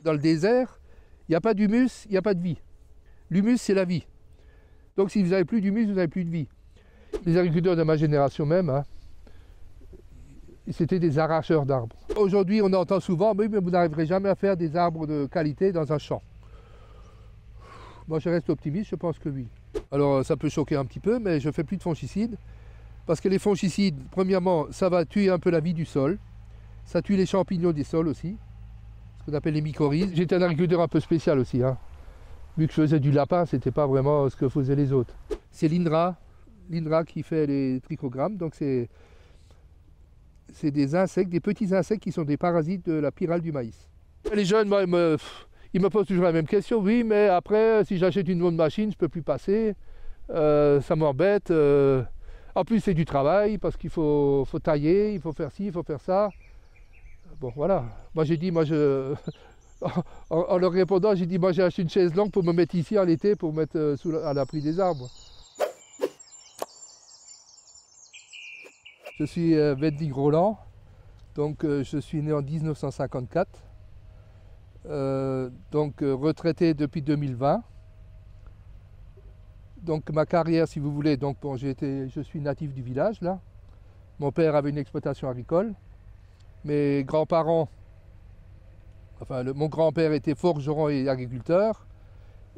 Dans le désert, il n'y a pas d'humus, il n'y a pas de vie. L'humus, c'est la vie. Donc si vous n'avez plus d'humus, vous n'avez plus de vie. Les agriculteurs de ma génération même, hein, c'était des arracheurs d'arbres. Aujourd'hui, on entend souvent, mais vous n'arriverez jamais à faire des arbres de qualité dans un champ. Moi, je reste optimiste, je pense que oui. Alors, ça peut choquer un petit peu, mais je ne fais plus de fongicides. Parce que les fongicides, premièrement, ça va tuer un peu la vie du sol. Ça tue les champignons des sols aussi, ce qu'on appelle les mycorhizes. J'étais un agriculteur un peu spécial aussi, hein. Vu que je faisais du lapin, c'était pas vraiment ce que faisaient les autres. C'est l'INRA qui fait les trichogrammes, donc c'est des insectes, des petits insectes qui sont des parasites de la pyrale du maïs. Les jeunes, moi, ils me posent toujours la même question, oui, mais après, si j'achète une bonne machine, je ne peux plus passer, ça m'embête. En plus, c'est du travail, parce qu'il faut tailler, il faut faire ci, il faut faire ça. Bon, voilà. Moi, j'ai dit, en leur répondant, j'ai dit, moi, j'ai acheté une chaise longue pour me mettre ici en été, pour me mettre à l'abri des arbres. Je suis Wendling Roland, donc je suis né en 1954, retraité depuis 2020. Donc ma carrière, si vous voulez, donc bon, je suis natif du village là. Mon père avait une exploitation agricole. Mes grands-parents, mon grand-père était forgeron et agriculteur.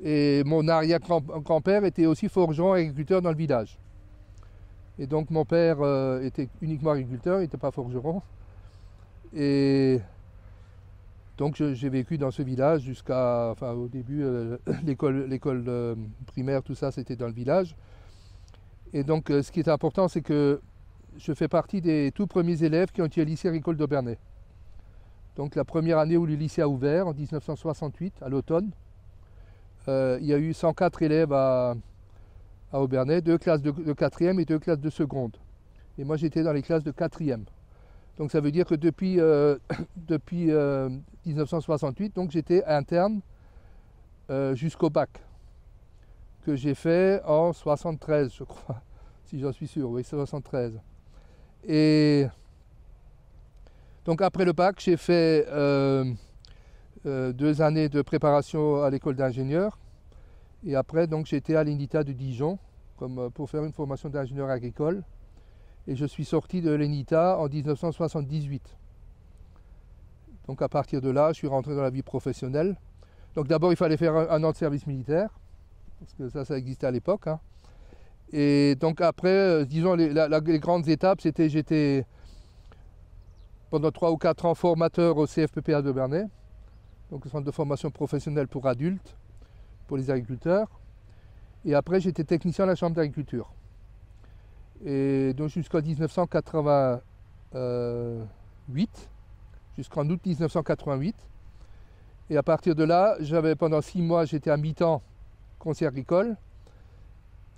Et mon arrière-grand-père était aussi forgeron et agriculteur dans le village. Et donc mon père était uniquement agriculteur, il n'était pas forgeron. Et donc j'ai vécu dans ce village jusqu'à, au début, l'école primaire, tout ça c'était dans le village. Et donc ce qui est important, c'est que je fais partie des tout premiers élèves qui ont été au lycée agricole d'Aubernais. Donc la première année où le lycée a ouvert, en 1968, à l'automne, il y a eu 104 élèves à Aubernais, 2 classes de 4e et 2 classes de seconde. Et moi j'étais dans les classes de 4e. Donc ça veut dire que depuis 1968, donc j'étais interne jusqu'au bac, que j'ai fait en 73, je crois, si j'en suis sûr, oui, 73. Et donc après le bac, j'ai fait 2 années de préparation à l'école d'ingénieur. Et après, donc, j'étais à l'ENITA de Dijon pour faire une formation d'ingénieur agricole. Et je suis sorti de l'ENITA en 1978. Donc à partir de là, je suis rentré dans la vie professionnelle. Donc d'abord, il fallait faire un an de service militaire, parce que ça existait à l'époque, hein. Et donc après, disons, les grandes étapes, c'était j'étais pendant 3 ou 4 ans formateur au CFPPA d'Aubernais, donc le centre de formation professionnelle pour adultes, pour les agriculteurs. Et après, j'étais technicien à la chambre d'agriculture. Et donc jusqu'en 1988, jusqu'en août 1988. Et à partir de là, pendant 6 mois, j'étais à mi-temps conseiller agricole.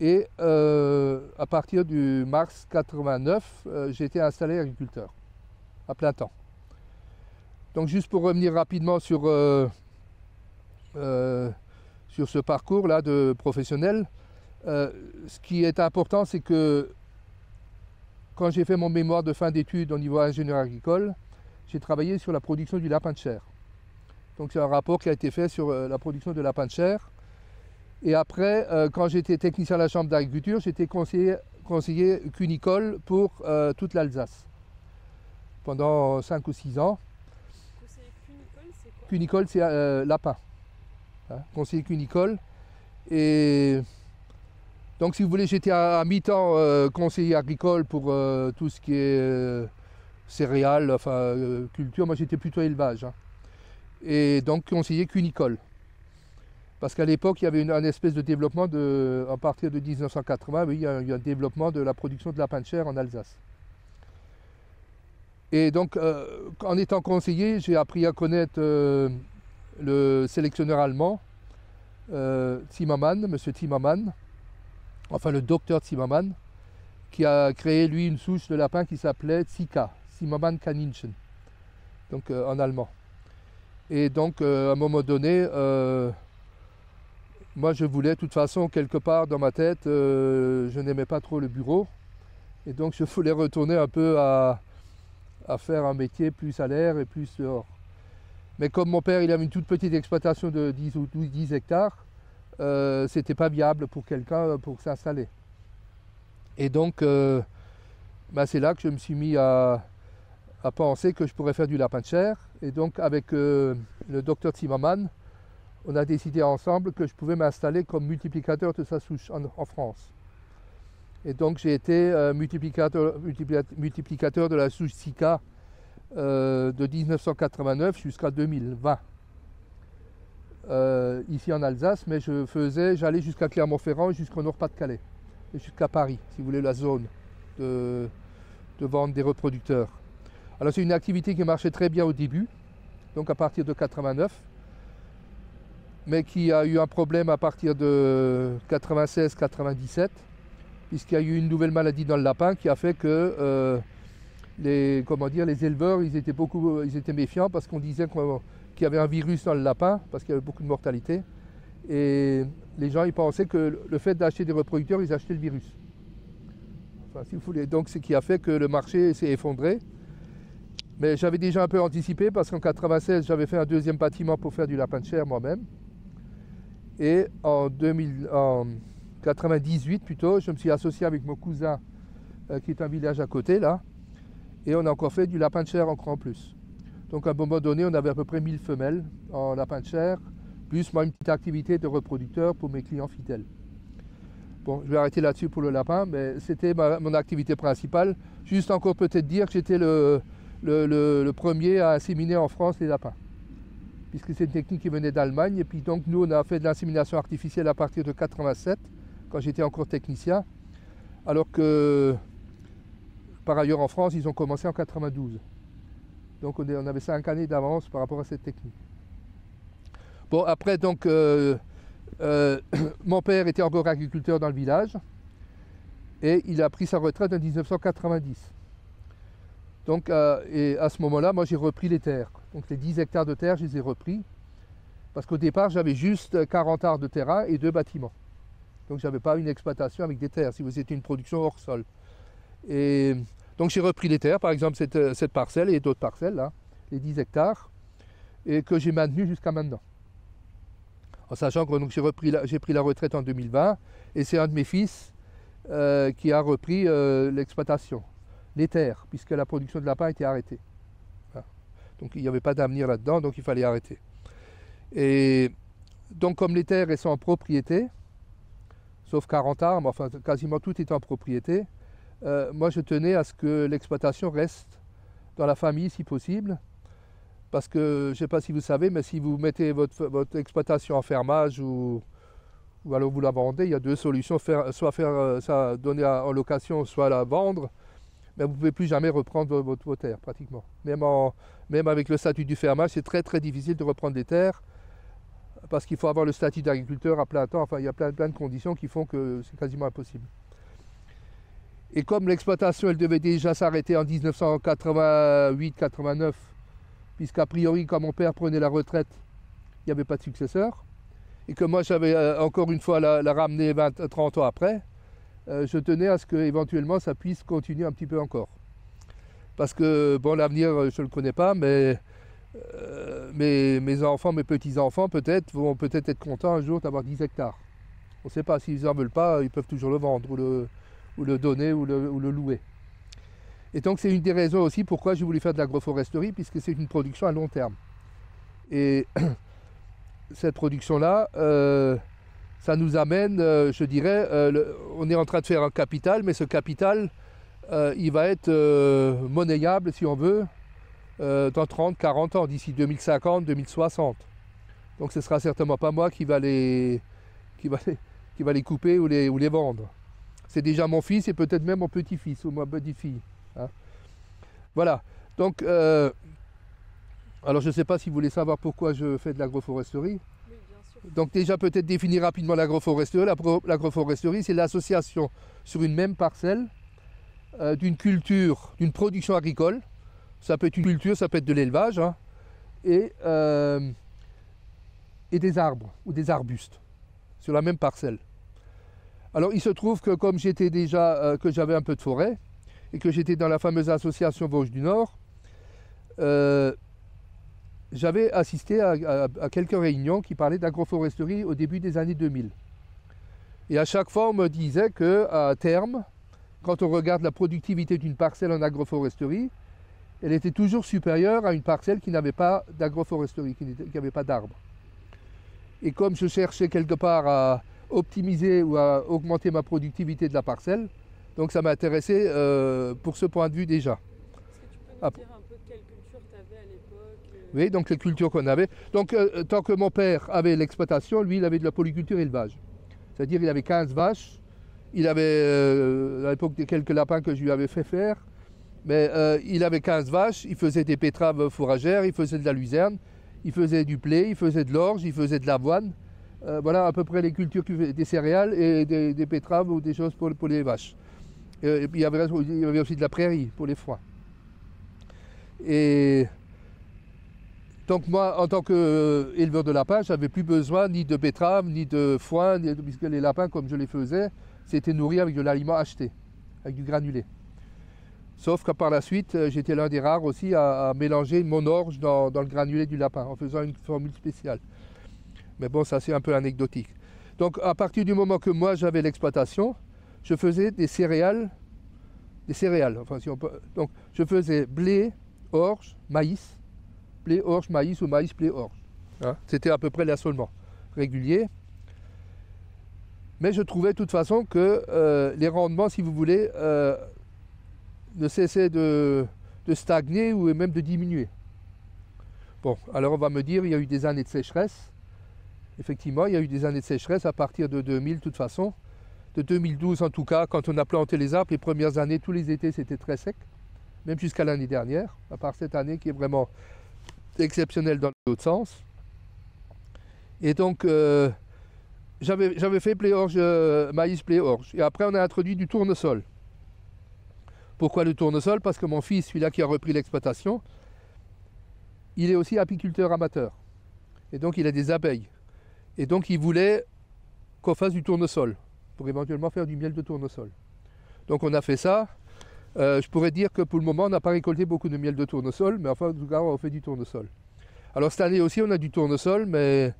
Et à partir du mars 89, j'ai été installé agriculteur, à plein temps. Donc juste pour revenir rapidement sur ce parcours-là de professionnel, ce qui est important, c'est que quand j'ai fait mon mémoire de fin d'études au niveau ingénieur agricole, j'ai travaillé sur la production du lapin de chair. Donc c'est un rapport qui a été fait sur la production de lapin de chair. Et après, quand j'étais technicien à la chambre d'agriculture, j'étais conseiller cunicole pour toute l'Alsace pendant 5 ou 6 ans. Conseiller cunicole, c'est quoi? Cunicole, c'est lapin. Hein, conseiller cunicole. Et donc, si vous voulez, j'étais à mi-temps conseiller agricole pour tout ce qui est céréales, culture. Moi, j'étais plutôt élevage. Hein. Et donc, conseiller cunicole. Parce qu'à l'époque, il y avait un espèce de développement, à partir de 1980, oui, il y a eu un développement de la production de lapin de chair en Alsace. Et donc, en étant conseiller, j'ai appris à connaître le sélectionneur allemand, Zimmermann, monsieur Zimmermann, enfin le docteur Zimmermann, qui a créé, lui, une souche de lapin qui s'appelait Zika, Zimmermann Kaninchen, donc en allemand. Et donc, à un moment donné, moi, je voulais, de toute façon, quelque part dans ma tête, je n'aimais pas trop le bureau. Et donc, je voulais retourner un peu à faire un métier plus à l'air et plus dehors. Mais comme mon père il avait une toute petite exploitation de 10 ou 10 hectares, c'était pas viable pour quelqu'un pour s'installer. Et donc c'est là que je me suis mis à penser que je pourrais faire du lapin de chair. Et donc avec le docteur Zimmermann, on a décidé ensemble que je pouvais m'installer comme multiplicateur de sa souche en France. Et donc j'ai été multiplicateur de la souche Sika de 1989 jusqu'à 2020. Ici en Alsace, mais j'allais jusqu'à Clermont-Ferrand et jusqu'au Nord-Pas-de-Calais, et jusqu'à Paris, si vous voulez, la zone de vente des reproducteurs. Alors c'est une activité qui marchait très bien au début, donc à partir de 89, mais qui a eu un problème à partir de 96-97, puisqu'il y a eu une nouvelle maladie dans le lapin qui a fait que les éleveurs ils étaient méfiants parce qu'on disait qu'il y avait un virus dans le lapin, parce qu'il y avait beaucoup de mortalité. Et les gens ils pensaient que le fait d'acheter des reproducteurs, ils achetaient le virus. Enfin, si vous voulez. Donc ce qui a fait que le marché s'est effondré. Mais j'avais déjà un peu anticipé parce qu'en 96, j'avais fait un deuxième bâtiment pour faire du lapin de chair moi-même. Et en 98 plutôt, je me suis associé avec mon cousin qui est un village à côté là. Et on a encore fait du lapin de chair encore en plus. Donc à un moment donné, on avait à peu près 1000 femelles en lapin de chair, plus moi une petite activité de reproducteur pour mes clients fidèles. Bon, je vais arrêter là-dessus pour le lapin, mais c'était mon activité principale. Juste encore peut-être dire que j'étais le premier à inséminer en France les lapins, puisque c'est une technique qui venait d'Allemagne. Et puis donc nous, on a fait de l'insémination artificielle à partir de 87, quand j'étais encore technicien, alors que par ailleurs en France, ils ont commencé en 92. Donc on avait 5 années d'avance par rapport à cette technique. Bon, après donc, mon père était encore agriculteur dans le village, et il a pris sa retraite en 1990. Donc, et à ce moment-là, moi j'ai repris les terres. Donc les 10 hectares de terre, je les ai repris. Parce qu'au départ, j'avais juste 40 arts de terrain et 2 bâtiments. Donc j'avais pas une exploitation avec des terres, si vous étiez une production hors sol. Et donc j'ai repris les terres, par exemple cette parcelle et d'autres parcelles, là, les 10 hectares, et que j'ai maintenu jusqu'à maintenant. En sachant que j'ai pris la retraite en 2020, et c'est un de mes fils qui a repris l'exploitation. Les terres, puisque la production de lapin était arrêtée. Voilà. Donc il n'y avait pas d'avenir là-dedans, donc il fallait arrêter. Et donc comme les terres elles sont en propriété, sauf 40 arbres, enfin quasiment tout est en propriété, moi je tenais à ce que l'exploitation reste dans la famille si possible, parce que je ne sais pas si vous savez, mais si vous mettez votre exploitation en fermage ou alors vous la vendez, il y a 2 solutions, soit faire ça donner en location, soit la vendre. Mais vous ne pouvez plus jamais reprendre vos terres, pratiquement. Même avec le statut du fermage, c'est très très difficile de reprendre des terres, parce qu'il faut avoir le statut d'agriculteur à plein temps. Enfin, il y a plein de conditions qui font que c'est quasiment impossible. Et comme l'exploitation, elle devait déjà s'arrêter en 1988-89, puisqu'a priori, quand mon père prenait la retraite, il n'y avait pas de successeur, et que moi j'avais encore une fois la ramener 30 ans après, je tenais à ce qu'éventuellement ça puisse continuer un petit peu encore. Parce que, bon, l'avenir, je ne le connais pas, mais mes enfants, mes petits-enfants, peut-être, vont peut-être être contents un jour d'avoir 10 hectares. On ne sait pas, s'ils n'en veulent pas, ils peuvent toujours le vendre, ou le donner, ou le louer. Et donc c'est une des raisons aussi pourquoi j'ai voulu faire de l'agroforesterie, puisque c'est une production à long terme. Et cette production-là, ça nous amène, je dirais, on est en train de faire un capital, mais ce capital, il va être monnayable, si on veut, dans 30-40 ans, d'ici 2050-2060. Donc ce ne sera certainement pas moi qui va les couper ou les vendre. C'est déjà mon fils et peut-être même mon petit-fils ou ma petite-fille. Hein. Voilà. Donc, alors je ne sais pas si vous voulez savoir pourquoi je fais de l'agroforesterie. Donc déjà peut-être définir rapidement l'agroforesterie. L'agroforesterie, c'est l'association sur une même parcelle d'une culture, d'une production agricole. Ça peut être une culture, ça peut être de l'élevage, hein, et des arbres ou des arbustes sur la même parcelle. Alors il se trouve que comme j'étais déjà, que j'avais un peu de forêt et que j'étais dans la fameuse association Vosges du Nord, j'avais assisté à quelques réunions qui parlaient d'agroforesterie au début des années 2000. Et à chaque fois, on me disait qu'à terme, quand on regarde la productivité d'une parcelle en agroforesterie, elle était toujours supérieure à une parcelle qui n'avait pas d'agroforesterie, qui n'avait pas d'arbres. Et comme je cherchais quelque part à optimiser ou à augmenter ma productivité de la parcelle, donc ça m'intéressait pour ce point de vue déjà. Est-ce que tu peux nous dire un peu quelle culture tu avais à l'époque? Oui, donc les cultures qu'on avait. Donc tant que mon père avait l'exploitation, lui il avait de la polyculture élevage. C'est-à-dire il avait 15 vaches, il avait à l'époque quelques lapins que je lui avais fait faire, mais il avait 15 vaches, il faisait des betteraves fourragères, il faisait de la luzerne, il faisait du blé, il faisait de l'orge, il faisait de l'avoine. Voilà à peu près les cultures, des céréales et des betteraves ou des choses pour les vaches. Et puis il y avait aussi de la prairie pour les foins. Et donc moi, en tant qu'éleveur de lapins, je n'avais plus besoin ni de betteraves, ni de foin, puisque les lapins, comme je les faisais, c'était nourri avec de l'aliment acheté, avec du granulé. Sauf que par la suite, j'étais l'un des rares aussi à mélanger mon orge dans le granulé du lapin, en faisant une formule spéciale. Mais bon, ça c'est un peu anecdotique. Donc à partir du moment que moi j'avais l'exploitation, je faisais des céréales. Enfin, si on peut, donc je faisais blé, orge, maïs, blé, orge, maïs ou maïs, blé, orge. Hein, c'était à peu près l'assolement régulier. Mais je trouvais de toute façon que les rendements, si vous voulez, ne cessaient de stagner ou même de diminuer. Bon, alors on va me dire, il y a eu des années de sécheresse. Effectivement, il y a eu des années de sécheresse à partir de 2000 de toute façon. De 2012 en tout cas, quand on a planté les arbres, les premières années, tous les étés, c'était très sec. Même jusqu'à l'année dernière, à part cette année qui est vraiment exceptionnelle dans l'autre sens. Et donc, j'avais fait blé-orge, maïs blé-orge. Et après, on a introduit du tournesol. Pourquoi le tournesol? Parce que mon fils, celui-là qui a repris l'exploitation, il est aussi apiculteur amateur. Et donc, il a des abeilles. Et donc, il voulait qu'on fasse du tournesol, pour éventuellement faire du miel de tournesol. Donc, on a fait ça. Je pourrais dire que pour le moment, on n'a pas récolté beaucoup de miel de tournesol, mais enfin, en tout cas, on fait du tournesol. Alors, cette année aussi, on a du tournesol, mais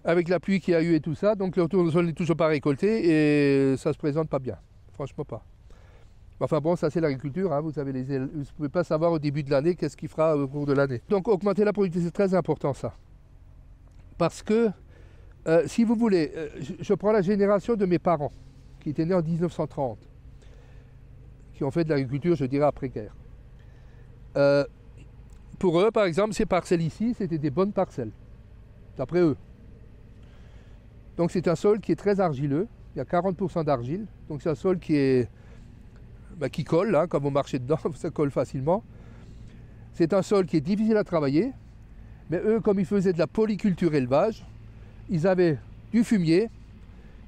avec la pluie qu'il y a eu et tout ça, donc le tournesol n'est toujours pas récolté et ça se présente pas bien. Franchement pas. Enfin bon, ça c'est l'agriculture, hein, vous ne pouvez pas savoir au début de l'année qu'est-ce qu'il fera au cours de l'année. Donc augmenter la productivité, c'est très important ça. Parce que, si vous voulez, je prends la génération de mes parents, qui étaient nés en 1930, qui ont fait de l'agriculture, je dirais, après-guerre. Pour eux, par exemple, ces parcelles ici, c'était des bonnes parcelles, d'après eux. Donc c'est un sol qui est très argileux, il y a 40% d'argile, donc c'est un sol qui colle, hein, quand vous marchez dedans, ça colle facilement. C'est un sol qui est difficile à travailler, mais eux, comme ils faisaient de la polyculture élevage, ils avaient du fumier,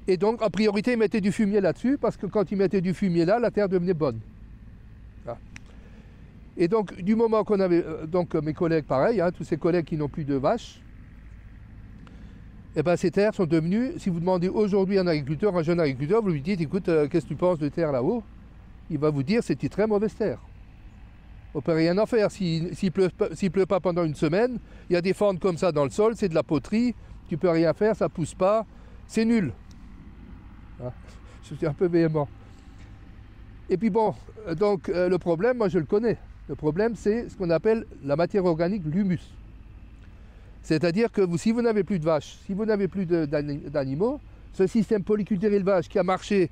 et donc en priorité ils mettaient du fumier là-dessus, parce que quand ils mettaient du fumier là, la terre devenait bonne. Voilà. Et donc du moment qu'on avait, donc mes collègues pareil, hein, tous ces collègues qui n'ont plus de vaches, et bien ces terres sont devenues, si vous demandez aujourd'hui à un agriculteur, un jeune agriculteur, vous lui dites, écoute, qu'est-ce que tu penses de terre là-haut? Il va vous dire, c'est une très mauvaise terre. On ne peut rien en faire. S'il pleut pas pendant une semaine, il y a des fentes comme ça dans le sol, c'est de la poterie, tu ne peux rien faire, ça ne pousse pas, c'est nul. Hein, je suis un peu véhément. Et puis bon, donc le problème, moi je le connais. Le problème, c'est ce qu'on appelle la matière organique, l'humus. C'est-à-dire que si vous n'avez plus de vaches, si vous n'avez plus d'animaux, ce système polyculture élevage qui a marché,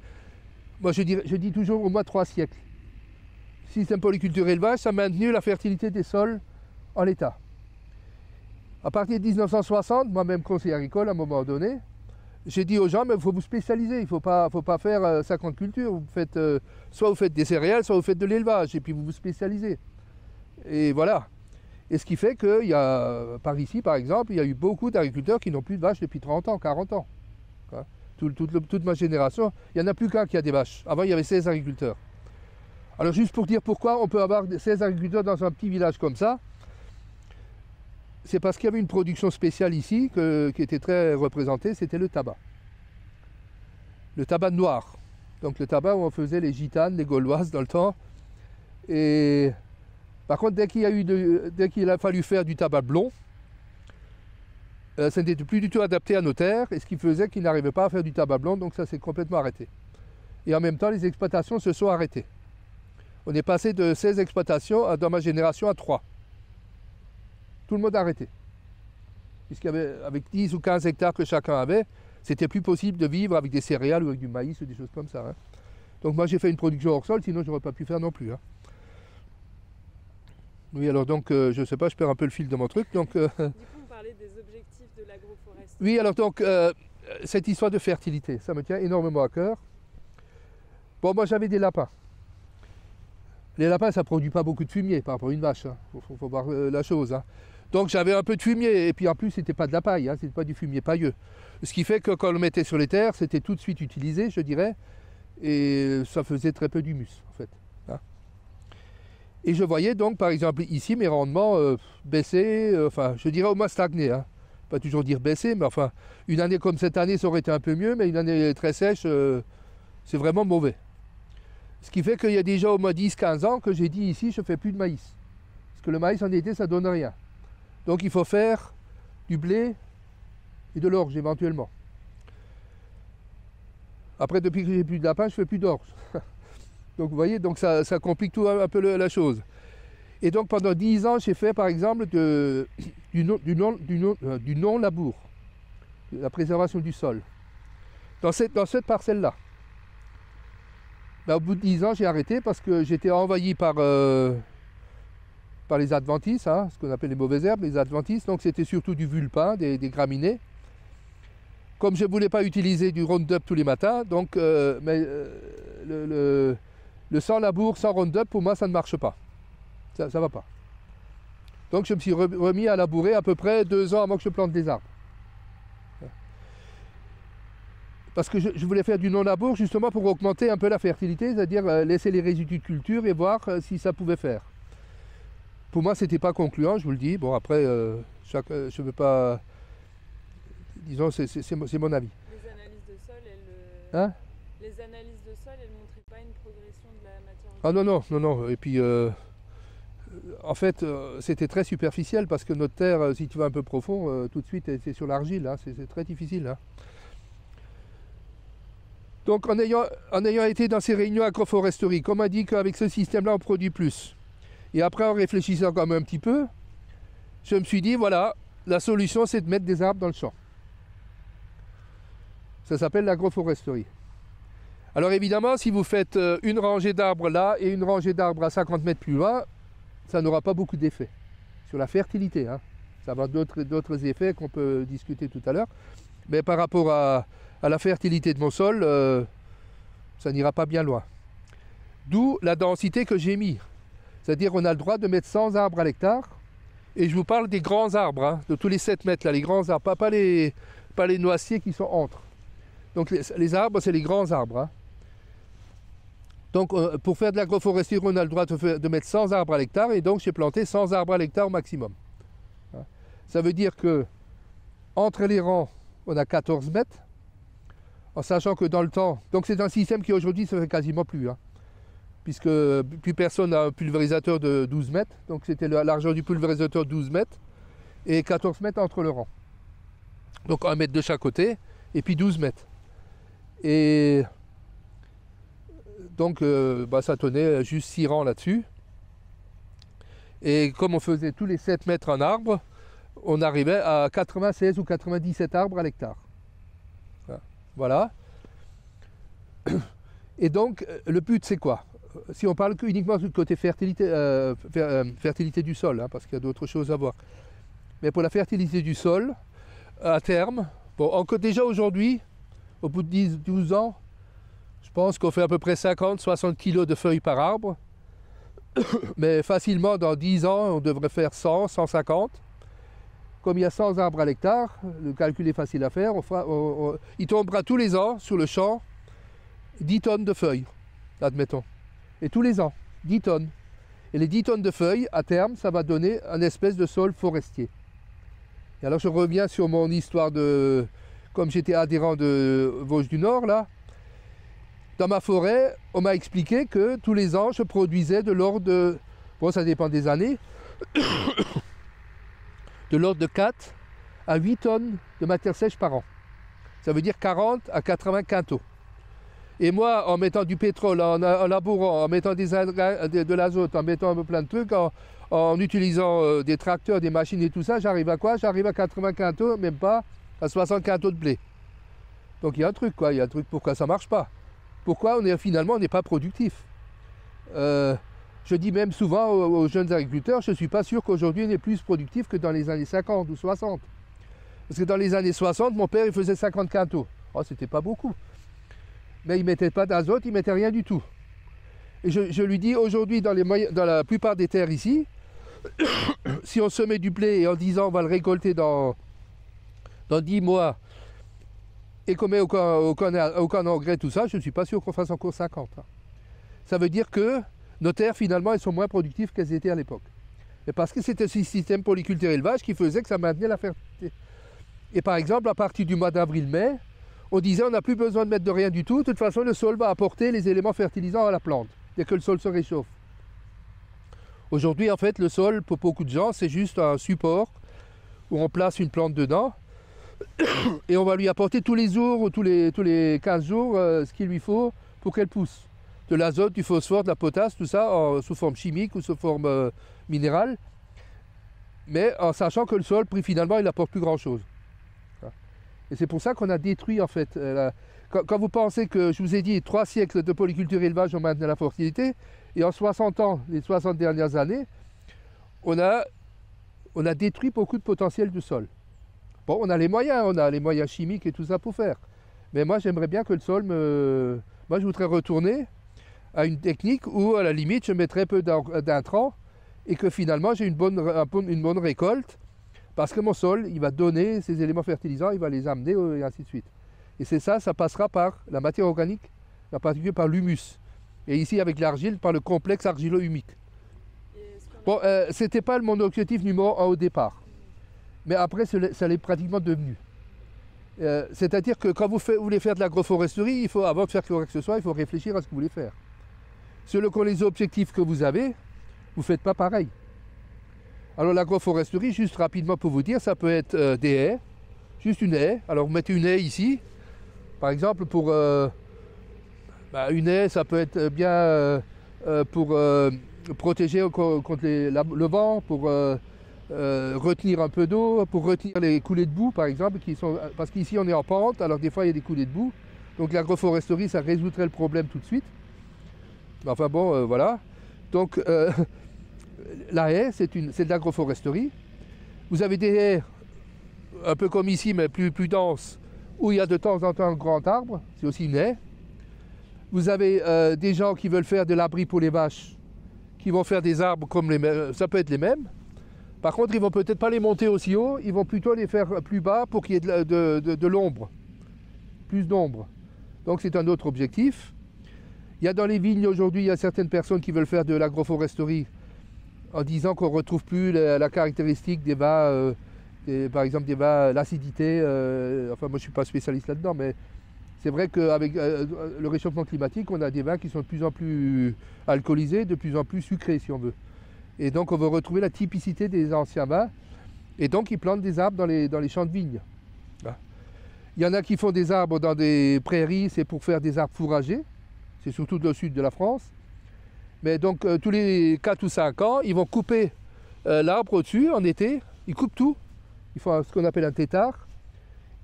moi je dis toujours au moins 3 siècles. Le système polyculture élevage, ça a maintenu la fertilité des sols en l'état. À partir de 1960, moi-même conseiller agricole à un moment donné, j'ai dit aux gens, mais il faut vous spécialiser, il ne faut pas faire 50 cultures. Vous faites, soit vous faites des céréales, soit vous faites de l'élevage, et puis vous vous spécialisez. Et voilà. Et ce qui fait qu'il y a, par ici par exemple, il y a eu beaucoup d'agriculteurs qui n'ont plus de vaches depuis 30 ans, 40 ans. Toute ma génération, il n'y en a plus qu'un qui a des vaches. Avant, il y avait 16 agriculteurs. Alors juste pour dire pourquoi on peut avoir 16 agriculteurs dans un petit village comme ça, c'est parce qu'il y avait une production spéciale ici qui était très représentée, c'était le tabac. Le tabac noir. Donc le tabac où on faisait les gitanes, les gauloises dans le temps. Et par contre, dès qu'il a fallu faire du tabac blond, ça n'était plus du tout adapté à nos terres, et ce qui faisait qu'ils n'arrivaient pas à faire du tabac blanc, donc ça s'est complètement arrêté. Et en même temps, les exploitations se sont arrêtées. On est passé de 16 exploitations dans ma génération à 3. Tout le monde a arrêté. Puisqu'il y avait, avec 10 ou 15 hectares que chacun avait, c'était plus possible de vivre avec des céréales ou avec du maïs ou des choses comme ça. Hein. Donc moi j'ai fait une production hors sol, sinon j'aurais pas pu faire non plus. Hein. Oui, alors donc, je ne sais pas, je perds un peu le fil de mon truc. Donc, Du coup, on parlait des objectifs de l'agroforesterie. oui, alors donc, cette histoire de fertilité, ça me tient énormément à cœur. Bon, moi j'avais des lapins. Les lapins, ça ne produit pas beaucoup de fumier par rapport à une vache. Il faut voir la chose. Hein. Donc j'avais un peu de fumier, et puis en plus, ce n'était pas de la paille, hein, ce n'était pas du fumier pailleux. Ce qui fait que quand on le mettait sur les terres, c'était tout de suite utilisé, je dirais, et ça faisait très peu d'humus, en fait. Hein. Et je voyais donc, par exemple, ici, mes rendements baisser, enfin, je dirais au moins stagner. Hein. Pas toujours dire baisser, mais enfin, une année comme cette année, ça aurait été un peu mieux, mais une année très sèche, c'est vraiment mauvais. Ce qui fait qu'il y a déjà au moins 10-15 ans que j'ai dit ici, je ne fais plus de maïs. Parce que le maïs en été, ça ne donne rien. Donc il faut faire du blé et de l'orge éventuellement. Après, depuis que j'ai plus de lapin, je ne fais plus d'orge. Donc vous voyez, donc ça complique tout un peu la chose. Et donc pendant 10 ans, j'ai fait par exemple du non-labour, la préservation du sol. Dans cette parcelle-là. Ben, au bout de 10 ans, j'ai arrêté parce que j'étais envahi par les adventices, hein, ce qu'on appelle les mauvaises herbes, les adventices. Donc c'était surtout du vulpin, des graminées. Comme je ne voulais pas utiliser du Roundup tous les matins, donc le sans labour, sans Roundup, pour moi, ça ne marche pas. Ça ne va pas. Donc je me suis remis à labourer à peu près 2 ans avant que je plante des arbres. Parce que je voulais faire du non-labour justement pour augmenter un peu la fertilité, c'est-à-dire laisser les résidus de culture et voir si ça pouvait faire. Pour moi, c'était pas concluant, je vous le dis. Bon, après, je ne veux pas... Disons, c'est mon avis. Les analyses de sol, Hein? Les analyses de sol, elles ne montraient pas une progression de la matière organique. Ah non. Et puis, en fait, c'était très superficiel parce que notre terre, si tu vas un peu profond, tout de suite, c'est sur l'argile. Hein, c'est très difficile. Hein. Donc, en ayant été dans ces réunions agroforesterie, comme on dit qu'avec ce système-là, on produit plus. Et après, en réfléchissant quand même un petit peu, je me suis dit, voilà, la solution, c'est de mettre des arbres dans le champ. Ça s'appelle l'agroforesterie. Alors évidemment, si vous faites une rangée d'arbres là et une rangée d'arbres à 50 mètres plus loin, ça n'aura pas beaucoup d'effet sur la fertilité. Hein. Ça va d'autres effets qu'on peut discuter tout à l'heure. Mais par rapport à la fertilité de mon sol, ça n'ira pas bien loin. D'où la densité que j'ai mis. C'est-à-dire qu'on a le droit de mettre 100 arbres à l'hectare. Et je vous parle des grands arbres, hein, de tous les 7 mètres, là, les grands arbres, pas les noisiers qui sont entre. Donc les arbres, c'est les grands arbres. Hein. Donc pour faire de l'agroforesterie, on a le droit de mettre 100 arbres à l'hectare. Et donc j'ai planté 100 arbres à l'hectare au maximum. Hein. Ça veut dire que entre les rangs, on a 14 mètres. En sachant que dans le temps, donc c'est un système qui aujourd'hui se fait quasiment plus. Hein, puisque plus personne n'a un pulvérisateur de 12 mètres. Donc c'était la largeur du pulvérisateur 12 mètres. Et 14 mètres entre le rang. Donc 1 mètre de chaque côté. Et puis 12 mètres. Et donc ça tenait juste 6 rangs là-dessus. Et comme on faisait tous les 7 mètres un arbre, on arrivait à 96 ou 97 arbres à l'hectare. Voilà. Et donc le but c'est quoi? Si on parle uniquement du côté fertilité du sol, hein, parce qu'il y a d'autres choses à voir. Mais pour la fertilité du sol, à terme, bon, déjà aujourd'hui, au bout de 12 ans, je pense qu'on fait à peu près 50-60 kg de feuilles par arbre. Mais facilement, dans 10 ans, on devrait faire 100, 150. Comme il y a 100 arbres à l'hectare, le calcul est facile à faire. Il tombera tous les ans sur le champ 10 tonnes de feuilles, admettons. Et tous les ans, 10 tonnes. Et les 10 tonnes de feuilles, à terme, ça va donner un espèce de sol forestier. Et alors je reviens sur mon histoire de... Comme j'étais adhérent de Vosges du Nord, là, dans ma forêt, on m'a expliqué que tous les ans, je produisais de l'ordre de... Bon, ça dépend des années. De l'ordre de 4 à 8 tonnes de matière sèche par an. Ça veut dire 40 à 80 quintaux. Et moi, en mettant du pétrole, en labourant, en mettant de l'azote, en mettant plein de trucs, en utilisant des tracteurs, des machines et tout ça, j'arrive à quoi? J'arrive à 80 quintaux, même pas à 60 quintaux de blé. Donc il y a un truc, quoi. Il y a un truc pourquoi ça ne marche pas. Pourquoi finalement on n'est pas productif. Je dis même souvent aux jeunes agriculteurs, je ne suis pas sûr qu'aujourd'hui on est plus productif que dans les années 50 ou 60. Parce que dans les années 60, mon père il faisait 50 quintaux. Oh, c'était pas beaucoup. Mais il ne mettait pas d'azote, il ne mettait rien du tout. Et je lui dis aujourd'hui, dans la plupart des terres ici, si on semait du blé et en 10 ans on va le récolter dans 10 mois et qu'on met aucun engrais, tout ça, je ne suis pas sûr qu'on fasse encore 50. Ça veut dire que nos terres, finalement, elles sont moins productives qu'elles étaient à l'époque. Et parce que c'était ce système polyculture-élevage qui faisait que ça maintenait la fertilité. Et par exemple, à partir du mois d'avril-mai, on disait on n'a plus besoin de mettre de rien du tout. De toute façon, le sol va apporter les éléments fertilisants à la plante, dès que le sol se réchauffe. Aujourd'hui, en fait, le sol, pour beaucoup de gens, c'est juste un support où on place une plante dedans et on va lui apporter tous les jours ou tous les 15 jours ce qu'il lui faut pour qu'elle pousse. De l'azote, du phosphore, de la potasse, tout ça sous forme chimique ou sous forme minérale, mais en sachant que le sol, finalement, il n'apporte plus grand-chose. Et c'est pour ça qu'on a détruit, en fait, quand vous pensez que, je vous ai dit, 3 siècles de polyculture élevage ont maintenu la fertilité, et en 60 ans, les 60 dernières années, on a détruit beaucoup de potentiel du sol. Bon, on a les moyens chimiques et tout ça pour faire. Mais moi, j'aimerais bien que le sol Moi, je voudrais retourner à une technique où, à la limite, je mettrais peu d'intrants et que finalement, j'ai une bonne récolte parce que mon sol, il va donner ces éléments fertilisants, il va les amener et ainsi de suite. Et c'est ça, ça passera par la matière organique, en particulier par l'humus. Et ici, avec l'argile, par le complexe argilo-humique. Bon, c'était pas mon objectif numéro 1 au départ. Mais après, ça l'est pratiquement devenu. C'est-à-dire que quand vous voulez faire de l'agroforesterie, avant de faire quoi que ce soit, il faut réfléchir à ce que vous voulez faire. Selon les objectifs que vous avez, vous ne faites pas pareil. Alors l'agroforesterie, juste rapidement pour vous dire, ça peut être des haies, juste une haie. Alors vous mettez une haie ici, par exemple pour une haie, ça peut être bien pour protéger contre le vent, pour retenir un peu d'eau, pour retenir les coulées de boue par exemple, parce qu'ici on est en pente, alors des fois il y a des coulées de boue. Donc l'agroforesterie, ça résoudrait le problème tout de suite. Enfin bon, voilà. Donc la haie, c'est de l'agroforesterie. Vous avez des haies, un peu comme ici, mais plus denses, où il y a de temps en temps un grand arbre, c'est aussi une haie. Vous avez des gens qui veulent faire de l'abri pour les vaches, qui vont faire des arbres comme ça peut être les mêmes. Par contre, ils ne vont peut-être pas les monter aussi haut, ils vont plutôt les faire plus bas pour qu'il y ait de l'ombre, plus d'ombre. Donc c'est un autre objectif. Il y a dans les vignes aujourd'hui, il y a certaines personnes qui veulent faire de l'agroforesterie en disant qu'on ne retrouve plus la caractéristique des vins, par exemple des vins, l'acidité. Enfin, moi je ne suis pas spécialiste là-dedans, mais c'est vrai qu'avec le réchauffement climatique, on a des vins qui sont de plus en plus alcoolisés, de plus en plus sucrés si on veut. Et donc on veut retrouver la typicité des anciens vins. Et donc ils plantent des arbres dans les champs de vignes. Il y en a qui font des arbres dans des prairies, c'est pour faire des arbres fourragers. C'est surtout dans le sud de la France. Mais donc tous les 4 ou 5 ans, ils vont couper l'arbre au-dessus en été. Ils coupent tout. Ils font ce qu'on appelle un tétard.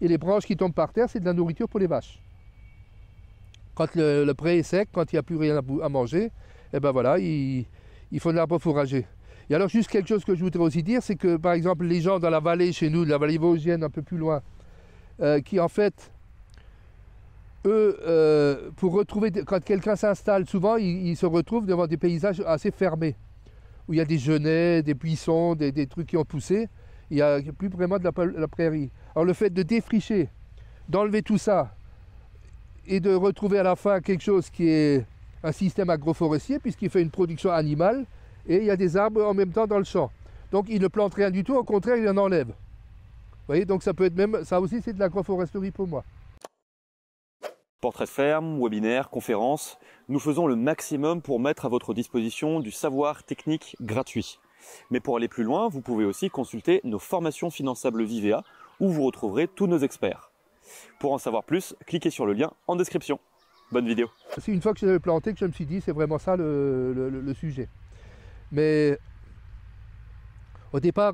Et les branches qui tombent par terre, c'est de la nourriture pour les vaches. Quand le pré est sec, quand il n'y a plus rien à manger, et ben voilà, ils font de l'arbre fourragé. Et alors juste quelque chose que je voudrais aussi dire, c'est que par exemple les gens dans la vallée chez nous, de la vallée vosgienne un peu plus loin, qui en fait, eux, pour retrouver, quand quelqu'un s'installe, souvent ils se retrouvent devant des paysages assez fermés, où il y a des genêts, des buissons, des trucs qui ont poussé, il n'y a plus vraiment de la prairie. Alors le fait de défricher, d'enlever tout ça, et de retrouver à la fin quelque chose qui est un système agroforestier, puisqu'il fait une production animale, et il y a des arbres en même temps dans le champ. Donc il ne plante rien du tout, au contraire il en enlève. Vous voyez, donc ça peut être même, ça aussi c'est de l'agroforesterie pour moi. Portrait de ferme, webinaire, conférences, nous faisons le maximum pour mettre à votre disposition du savoir technique gratuit. Mais pour aller plus loin, vous pouvez aussi consulter nos formations finançables Vivea, où vous retrouverez tous nos experts. Pour en savoir plus, cliquez sur le lien en description. Bonne vidéo. C'est une fois que je l'avais planté que je me suis dit c'est vraiment ça le sujet. Mais au départ,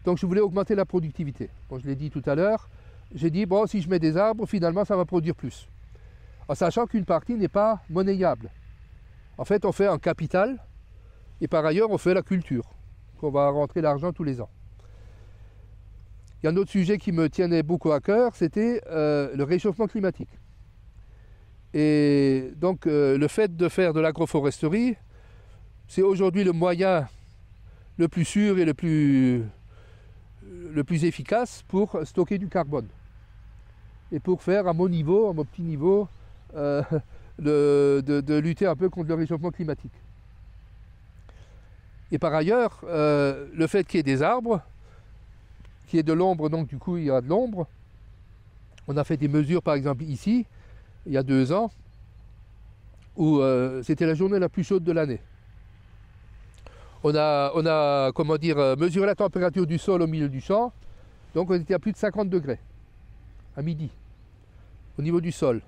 donc je voulais augmenter la productivité. Bon, je l'ai dit tout à l'heure, j'ai dit bon, si je mets des arbres, finalement ça va produire plus. En sachant qu'une partie n'est pas monnayable. En fait, on fait un capital et par ailleurs on fait la culture, qu'on va rentrer l'argent tous les ans. Il y a un autre sujet qui me tenait beaucoup à cœur, c'était le réchauffement climatique. Et donc le fait de faire de l'agroforesterie, c'est aujourd'hui le moyen le plus sûr et le plus efficace pour stocker du carbone. Et pour faire à mon niveau, à mon petit niveau, de lutter un peu contre le réchauffement climatique. Et par ailleurs, le fait qu'il y ait des arbres, qu'il y ait de l'ombre, donc du coup il y a de l'ombre. On a fait des mesures par exemple ici, il y a 2 ans, où c'était la journée la plus chaude de l'année. On a comment dire, mesuré la température du sol au milieu du champ, donc on était à plus de 50 degrés, à midi, au niveau du sol.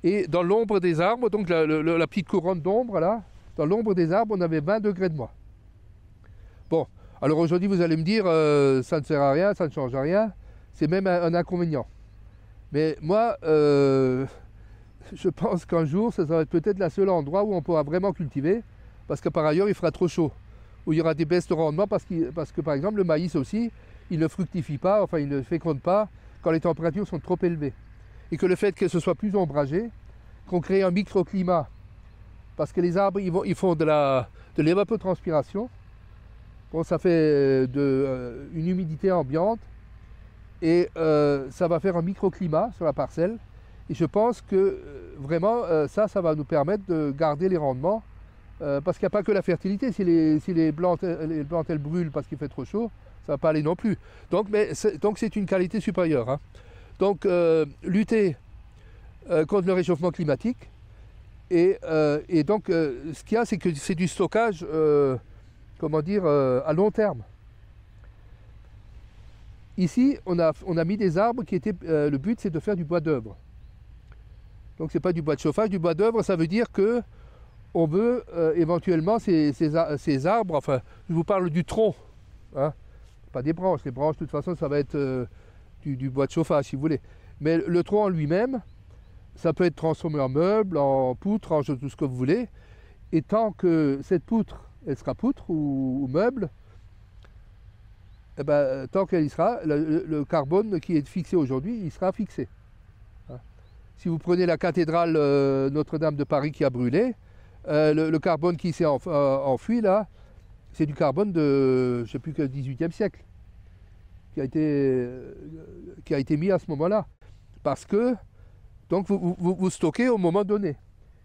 Et dans l'ombre des arbres, donc la petite couronne d'ombre là, dans l'ombre des arbres, on avait 20 degrés de moins. Bon, alors aujourd'hui vous allez me dire, ça ne sert à rien, ça ne change à rien, c'est même un inconvénient. Mais moi, je pense qu'un jour, ça va être peut-être le seul endroit où on pourra vraiment cultiver, parce que par ailleurs, il fera trop chaud, où il y aura des baisses de rendement, parce que par exemple, le maïs aussi, il ne fructifie pas, enfin, il ne féconde pas quand les températures sont trop élevées. Et que le fait que ce soit plus ombragé, qu'on crée un microclimat, parce que les arbres, ils font de l'évapotranspiration, bon, ça fait une humidité ambiante, et ça va faire un microclimat sur la parcelle. Et je pense que vraiment, ça va nous permettre de garder les rendements. Parce qu'il n'y a pas que la fertilité. Si les plantes elles brûlent parce qu'il fait trop chaud, ça ne va pas aller non plus. Donc c'est une qualité supérieure. Hein. Donc lutter contre le réchauffement climatique. Et donc ce qu'il y a, c'est que c'est du stockage, comment dire, à long terme. Ici, on a mis des arbres qui étaient... le but, c'est de faire du bois d'œuvre. Donc, ce n'est pas du bois de chauffage. Du bois d'œuvre, ça veut dire que on veut éventuellement ces arbres... Enfin, je vous parle du tronc. Hein, pas des branches. Les branches, de toute façon, ça va être du bois de chauffage, si vous voulez. Mais le tronc en lui-même, ça peut être transformé en meuble, en poutre, en tout ce que vous voulez. Et tant que cette poutre, elle sera poutre ou meuble, eh ben, tant qu'elle y sera, le carbone qui est fixé aujourd'hui, il sera fixé. Hein. Si vous prenez la cathédrale Notre-Dame de Paris qui a brûlé, le carbone qui s'est enfui là, c'est du carbone de, je ne sais plus que 18e siècle, qui a été mis à ce moment-là. Parce que, donc vous stockez au moment donné.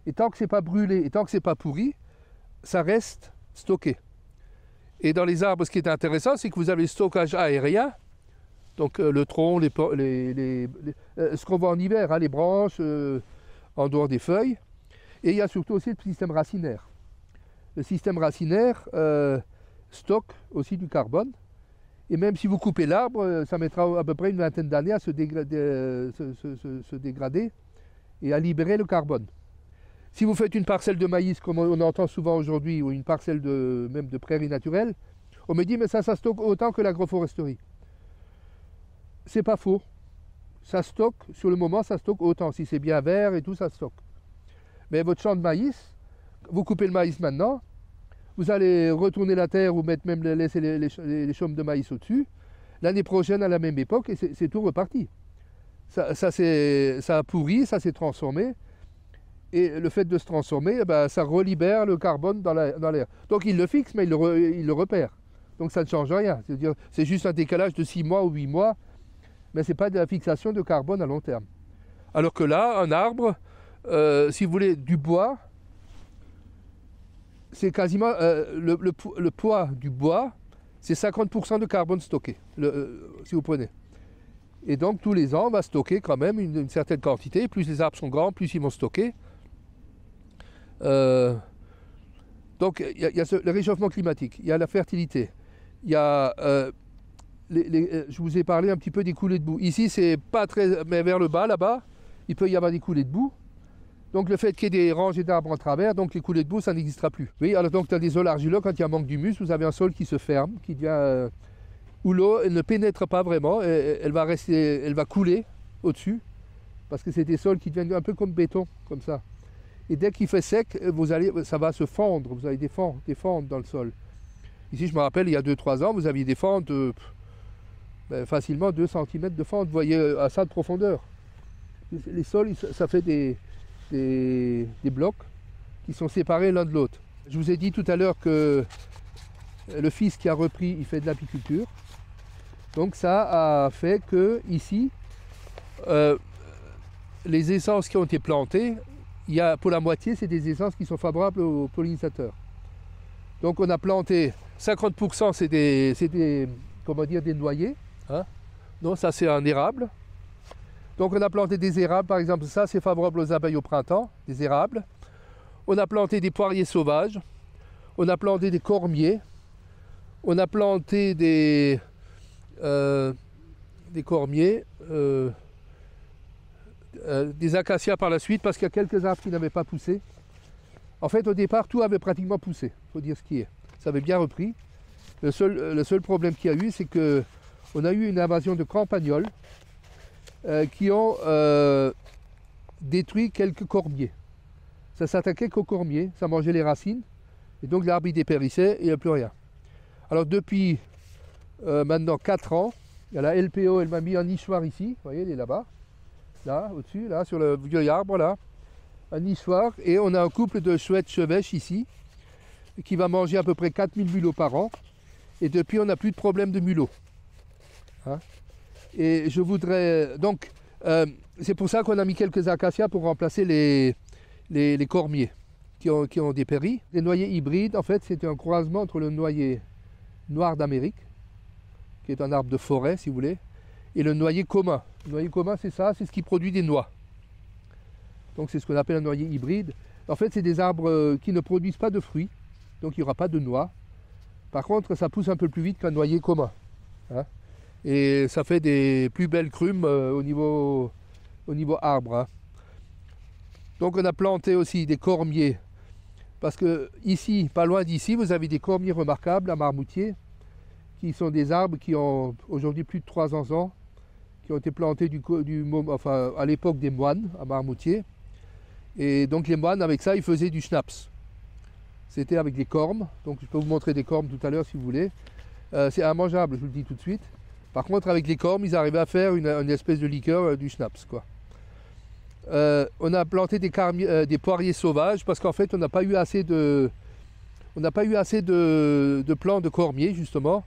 Et tant que ce n'est pas brûlé, et tant que ce n'est pas pourri, ça reste stocké. Et dans les arbres, ce qui est intéressant, c'est que vous avez le stockage aérien, donc le tronc, ce qu'on voit en hiver, hein, les branches, en dehors des feuilles. Et il y a surtout aussi le système racinaire. Le système racinaire stocke aussi du carbone. Et même si vous coupez l'arbre, ça mettra à peu près une vingtaine d'années à se dégrader et à libérer le carbone. Si vous faites une parcelle de maïs, comme on entend souvent aujourd'hui, ou une parcelle même de prairies naturelles, on me dit mais ça stocke autant que l'agroforesterie. C'est pas faux. Ça stocke, sur le moment, ça stocke autant. Si c'est bien vert et tout, ça stocke. Mais votre champ de maïs, vous coupez le maïs maintenant, vous allez retourner la terre ou laisser les chaumes de maïs au-dessus. L'année prochaine, à la même époque, et c'est tout reparti. Ça a pourri, ça s'est transformé. Et le fait de se transformer, ça relibère le carbone dans l'air. Donc il le fixe, mais il le repère. Donc ça ne change rien. C'est-à-dire, c'est juste un décalage de 6 mois ou 8 mois, mais ce n'est pas de la fixation de carbone à long terme. Alors que là, un arbre, si vous voulez, du bois, c'est quasiment le poids du bois, c'est 50% de carbone stocké, si vous prenez. Et donc tous les ans, on va stocker quand même une certaine quantité. Plus les arbres sont grands, plus ils vont stocker. Donc il y a le réchauffement climatique, il y a la fertilité, il y a je vous ai parlé un petit peu des coulées de boue. Ici, c'est pas très... Mais vers le bas, là-bas, il peut y avoir des coulées de boue. Donc le fait qu'il y ait des rangées d'arbres en travers, donc les coulées de boue, ça n'existera plus. Oui, alors donc dans des sols argileux, quand il y a un manque d'humus, vous avez un sol qui se ferme, qui devient... où l'eau ne pénètre pas vraiment, elle va rester, elle va couler au-dessus, parce que c'est des sols qui deviennent un peu comme béton, comme ça. Et dès qu'il fait sec, ça va se fendre, vous avez des fentes dans le sol. Ici, je me rappelle, il y a 2-3 ans, vous aviez des fentes, facilement 2 cm de fente, vous voyez, à ça de profondeur. Les sols, ça fait des blocs qui sont séparés l'un de l'autre. Je vous ai dit tout à l'heure que le fils qui a repris, il fait de l'apiculture. Donc ça a fait que ici, les essences qui ont été plantées, pour la moitié, c'est des essences qui sont favorables aux pollinisateurs. Donc on a planté 50%, c'est des noyers. Hein. Donc ça c'est un érable. Donc on a planté des érables, par exemple, ça c'est favorable aux abeilles au printemps, des érables. On a planté des poiriers sauvages. On a planté des cormiers. On a planté des cormiers, des acacias par la suite, parce qu'il y a quelques arbres qui n'avaient pas poussé. En fait, au départ, tout avait pratiquement poussé, il faut dire ce qui est. Ça avait bien repris. Le seul problème qu'il y a eu, c'est qu'on a eu une invasion de campagnols qui ont détruit quelques cormiers. Ça s'attaquait qu'aux cormiers, ça mangeait les racines, et donc l'arbre y dépérissait et il n'y a plus rien. Alors depuis maintenant 4 ans, il y a la LPO, elle m'a mis un nichoir ici, vous voyez, elle est là-bas, là, au-dessus, là, sur le vieux arbre, là, un nichoir, et on a un couple de chouettes chevêches ici, qui va manger à peu près 4000 mulots par an, et depuis on n'a plus de problème de mulots. Hein. Et je voudrais, donc, c'est pour ça qu'on a mis quelques acacias pour remplacer les cormiers qui ont dépéri. Les noyers hybrides, en fait, c'est un croisement entre le noyer noir d'Amérique, qui est un arbre de forêt, si vous voulez, et le noyer commun. Le noyer commun, c'est ça, c'est ce qui produit des noix. Donc c'est ce qu'on appelle un noyer hybride. En fait, c'est des arbres qui ne produisent pas de fruits, donc il n'y aura pas de noix. Par contre, ça pousse un peu plus vite qu'un noyer commun. Hein. Et ça fait des plus belles crumes au niveau arbre. Hein. Donc on a planté aussi des cormiers, parce que ici, pas loin d'ici, vous avez des cormiers remarquables à Marmoutier, qui sont des arbres qui ont aujourd'hui plus de 300 ans, qui ont été plantés à l'époque des moines à Marmoutier. Et donc les moines, avec ça, ils faisaient du schnapps. C'était avec des cormes, donc je peux vous montrer des cormes tout à l'heure si vous voulez. C'est immangeable, je vous le dis tout de suite. Par contre, avec les cormes, ils arrivaient à faire une espèce de liqueur du schnapps, quoi. On a planté des poiriers sauvages parce qu'en fait on n'a pas eu assez de plants de cormiers justement,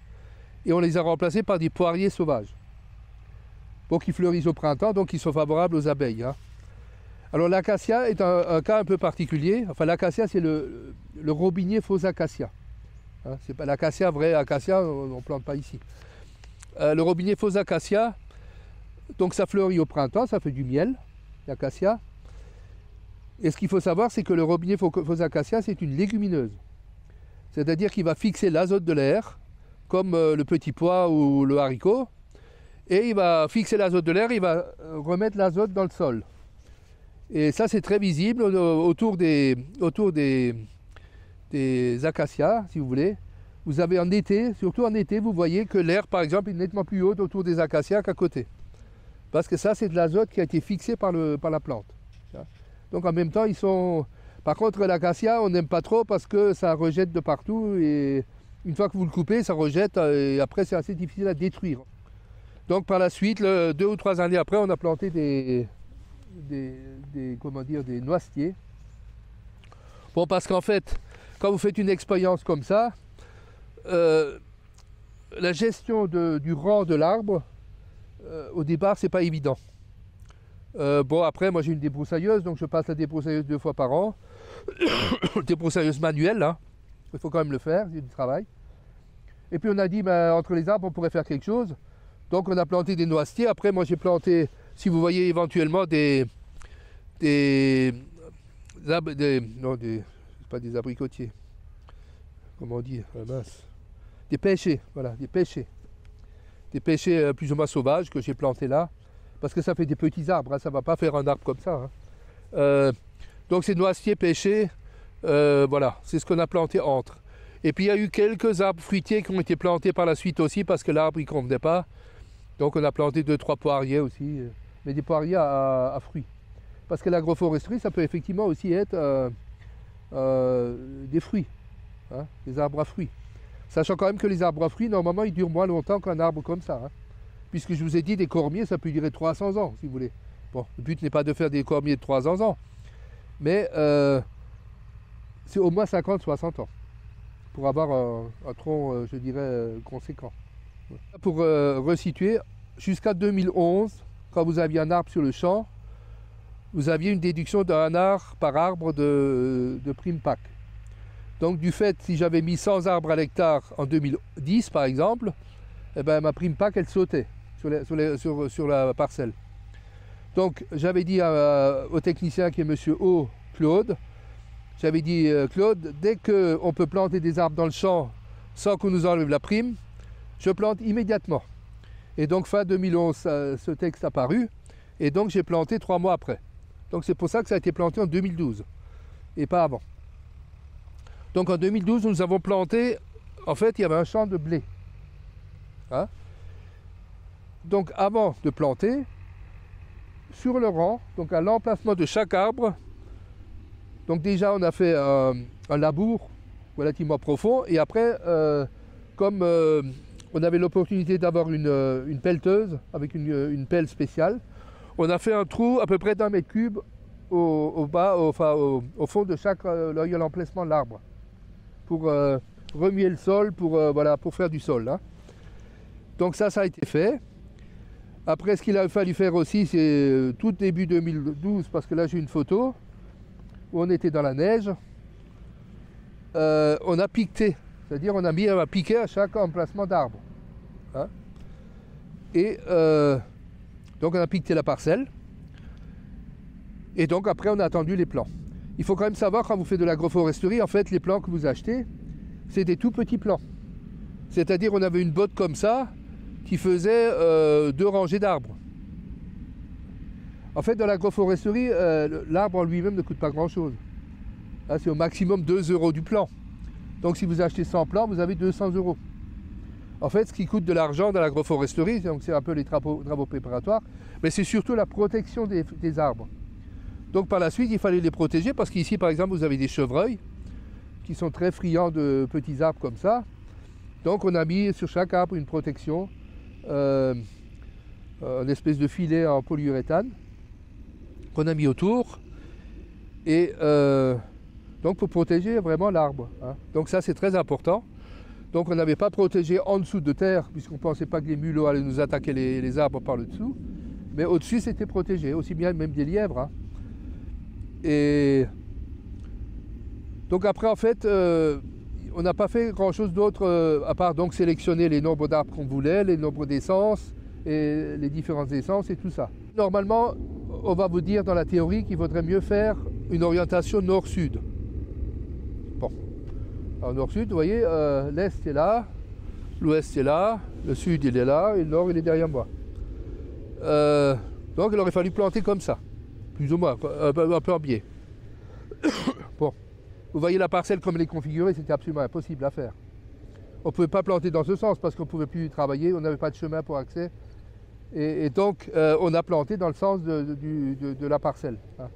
et on les a remplacés par des poiriers sauvages pour qu'ils fleurissent au printemps, donc ils sont favorables aux abeilles. Hein. Alors l'acacia est un cas un peu particulier. Enfin l'acacia c'est le robinier faux acacia. Hein, c'est pas l'acacia vrai acacia, on ne plante pas ici. Le robinier faux acacia, donc ça fleurit au printemps, ça fait du miel. L'acacia. Et ce qu'il faut savoir, c'est que le robinier faux acacia, c'est une légumineuse. C'est-à-dire qu'il va fixer l'azote de l'air, comme le petit pois ou le haricot, et il va fixer l'azote de l'air, il va remettre l'azote dans le sol. Et ça, c'est très visible autour des acacias, si vous voulez. Vous avez en été, surtout en été, vous voyez que l'air, par exemple, est nettement plus haut autour des acacias qu'à côté. Parce que ça, c'est de l'azote qui a été fixé par la plante. Donc en même temps, ils sont... Par contre, l'acacia, on n'aime pas trop parce que ça rejette de partout. Et une fois que vous le coupez, ça rejette et après, c'est assez difficile à détruire. Donc par la suite, 2 ou 3 années après, on a planté des noisetiers. Bon, parce qu'en fait, quand vous faites une expérience comme ça, la gestion du rang de l'arbre, au départ, c'est pas évident. Bon, après, moi j'ai une débroussailleuse, donc je passe la débroussailleuse 2 fois par an. Débroussailleuse manuelle, hein. Il faut quand même le faire, c'est du travail. Et puis on a dit, entre les arbres, on pourrait faire quelque chose. Donc on a planté des noisetiers. Après, moi j'ai planté, si vous voyez éventuellement c'est pas des abricotiers. Comment on dit, mince. Des pêchers, voilà, des pêchers. des pêchers plus ou moins sauvages que j'ai plantés là. Parce que ça fait des petits arbres, hein, ça ne va pas faire un arbre comme ça. Hein. Donc c'est noisetiers pêchés, voilà, c'est ce qu'on a planté entre. Et puis il y a eu quelques arbres fruitiers qui ont été plantés par la suite aussi parce que l'arbre ne convenait pas. Donc on a planté 2-3 poiriers aussi, mais des poiriers à fruits. Parce que l'agroforesterie, ça peut effectivement aussi être des fruits, hein, des arbres à fruits. Sachant quand même que les arbres à fruits, normalement, ils durent moins longtemps qu'un arbre comme ça. Hein. Puisque je vous ai dit, des cormiers, ça peut durer 300 ans, si vous voulez. Bon, le but n'est pas de faire des cormiers de 300 ans, mais c'est au moins 50-60 ans pour avoir un tronc, je dirais, conséquent. Pour resituer, jusqu'à 2011, quand vous aviez un arbre sur le champ, vous aviez une déduction d'un art par arbre de prime PAC. Donc du fait, si j'avais mis 100 arbres à l'hectare en 2010 par exemple, eh ben, ma prime PAC elle sautait sur la parcelle. Donc j'avais dit au technicien qui est monsieur O, Claude, j'avais dit Claude, dès qu'on peut planter des arbres dans le champ sans qu'on nous enlève la prime, je plante immédiatement. Et donc fin 2011, ce texte a paru, et donc j'ai planté 3 mois après. Donc c'est pour ça que ça a été planté en 2012, et pas avant. Donc en 2012, nous avons planté, en fait, il y avait un champ de blé. Hein? Donc avant de planter, sur le rang, donc à l'emplacement de chaque arbre, donc déjà on a fait un labour relativement profond, et après, comme on avait l'opportunité d'avoir une pelleteuse, avec une pelle spéciale, on a fait un trou à peu près d'1 mètre cube au fond de chaque l'emplacement de l'arbre, pour remuer le sol, pour faire du sol. Hein. Donc ça a été fait. Après, ce qu'il a fallu faire aussi, c'est tout début 2012, parce que là j'ai une photo, où on était dans la neige, on a piqueté, c'est-à-dire on a mis un piquet à chaque emplacement d'arbre. Hein. Et donc on a piqueté la parcelle, et donc après on a attendu les plants. Il faut quand même savoir, quand vous faites de l'agroforesterie, en fait les plants que vous achetez, c'est des tout petits plants. C'est-à-dire on avait une botte comme ça, qui faisait 2 rangées d'arbres. En fait, dans l'agroforesterie, l'arbre en lui-même ne coûte pas grand-chose. C'est au maximum 2 € du plant. Donc si vous achetez 100 plants, vous avez 200 €. En fait, ce qui coûte de l'argent dans l'agroforesterie, c'est un peu les travaux préparatoires, mais c'est surtout la protection des arbres. Donc par la suite, il fallait les protéger, parce qu'ici, par exemple, vous avez des chevreuils qui sont très friands de petits arbres comme ça. Donc on a mis sur chaque arbre une protection, une espèce de filet en polyuréthane qu'on a mis autour, et donc pour protéger vraiment l'arbre. Hein. Donc ça c'est très important. Donc on n'avait pas protégé en dessous de terre, puisqu'on ne pensait pas que les mulots allaient nous attaquer les arbres par le dessous, mais au-dessus c'était protégé, aussi bien même des lièvres. Hein. Et donc après en fait, on n'a pas fait grand chose d'autre à part donc sélectionner les nombres d'arbres qu'on voulait, les nombres d'essences et les différentes essences et tout ça. Normalement, on va vous dire dans la théorie qu'il vaudrait mieux faire une orientation nord-sud. Bon, alors nord-sud, vous voyez, l'est est là, l'ouest est là, le sud il est là et le nord il est derrière moi. Donc il aurait fallu planter comme ça, plus ou moins, un peu en biais. Bon. Vous voyez la parcelle comme elle est configurée, c'était absolument impossible à faire. On ne pouvait pas planter dans ce sens parce qu'on ne pouvait plus travailler, on n'avait pas de chemin pour accès. Et donc on a planté dans le sens de la parcelle. Hein.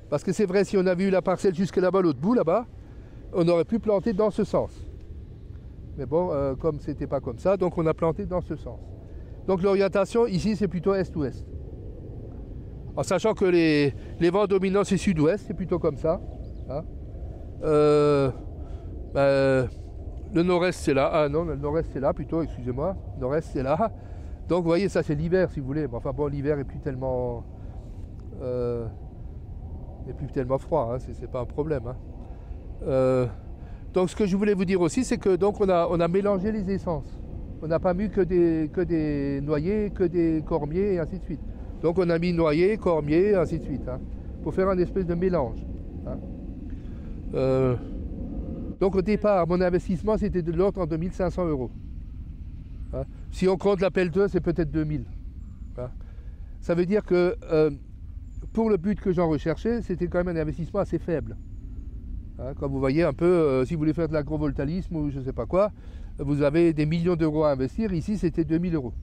Parce que c'est vrai, si on avait eu la parcelle jusque là-bas, l'autre bout là-bas, on aurait pu planter dans ce sens. Mais bon, comme c'était pas comme ça, donc on a planté dans ce sens. Donc l'orientation ici c'est plutôt est-ouest. En sachant que les vents dominants c'est sud-ouest, c'est plutôt comme ça. Hein. Le nord-est c'est là, ah non, le nord-est c'est là plutôt, excusez-moi, le nord-est c'est là. Donc vous voyez, ça c'est l'hiver si vous voulez. Enfin bon, l'hiver est plus tellement froid, hein, c'est pas un problème. Hein. Donc ce que je voulais vous dire aussi, c'est que donc on a mélangé les essences. On n'a pas mis que des noyers, que des cormiers et ainsi de suite. Donc on a mis noyers, cormiers, ainsi de suite, hein, pour faire un espèce de mélange. Hein. Donc au départ, mon investissement c'était de l'ordre de 1 500 €. Hein. Si on compte la pelleteuse, c'est peut-être 2000. Hein. Ça veut dire que pour le but que j'en recherchais, c'était quand même un investissement assez faible. Hein, comme vous voyez un peu, si vous voulez faire de l'agrovoltaïsme ou je ne sais pas quoi, vous avez des millions d'euros à investir. Ici, c'était 2000 euros.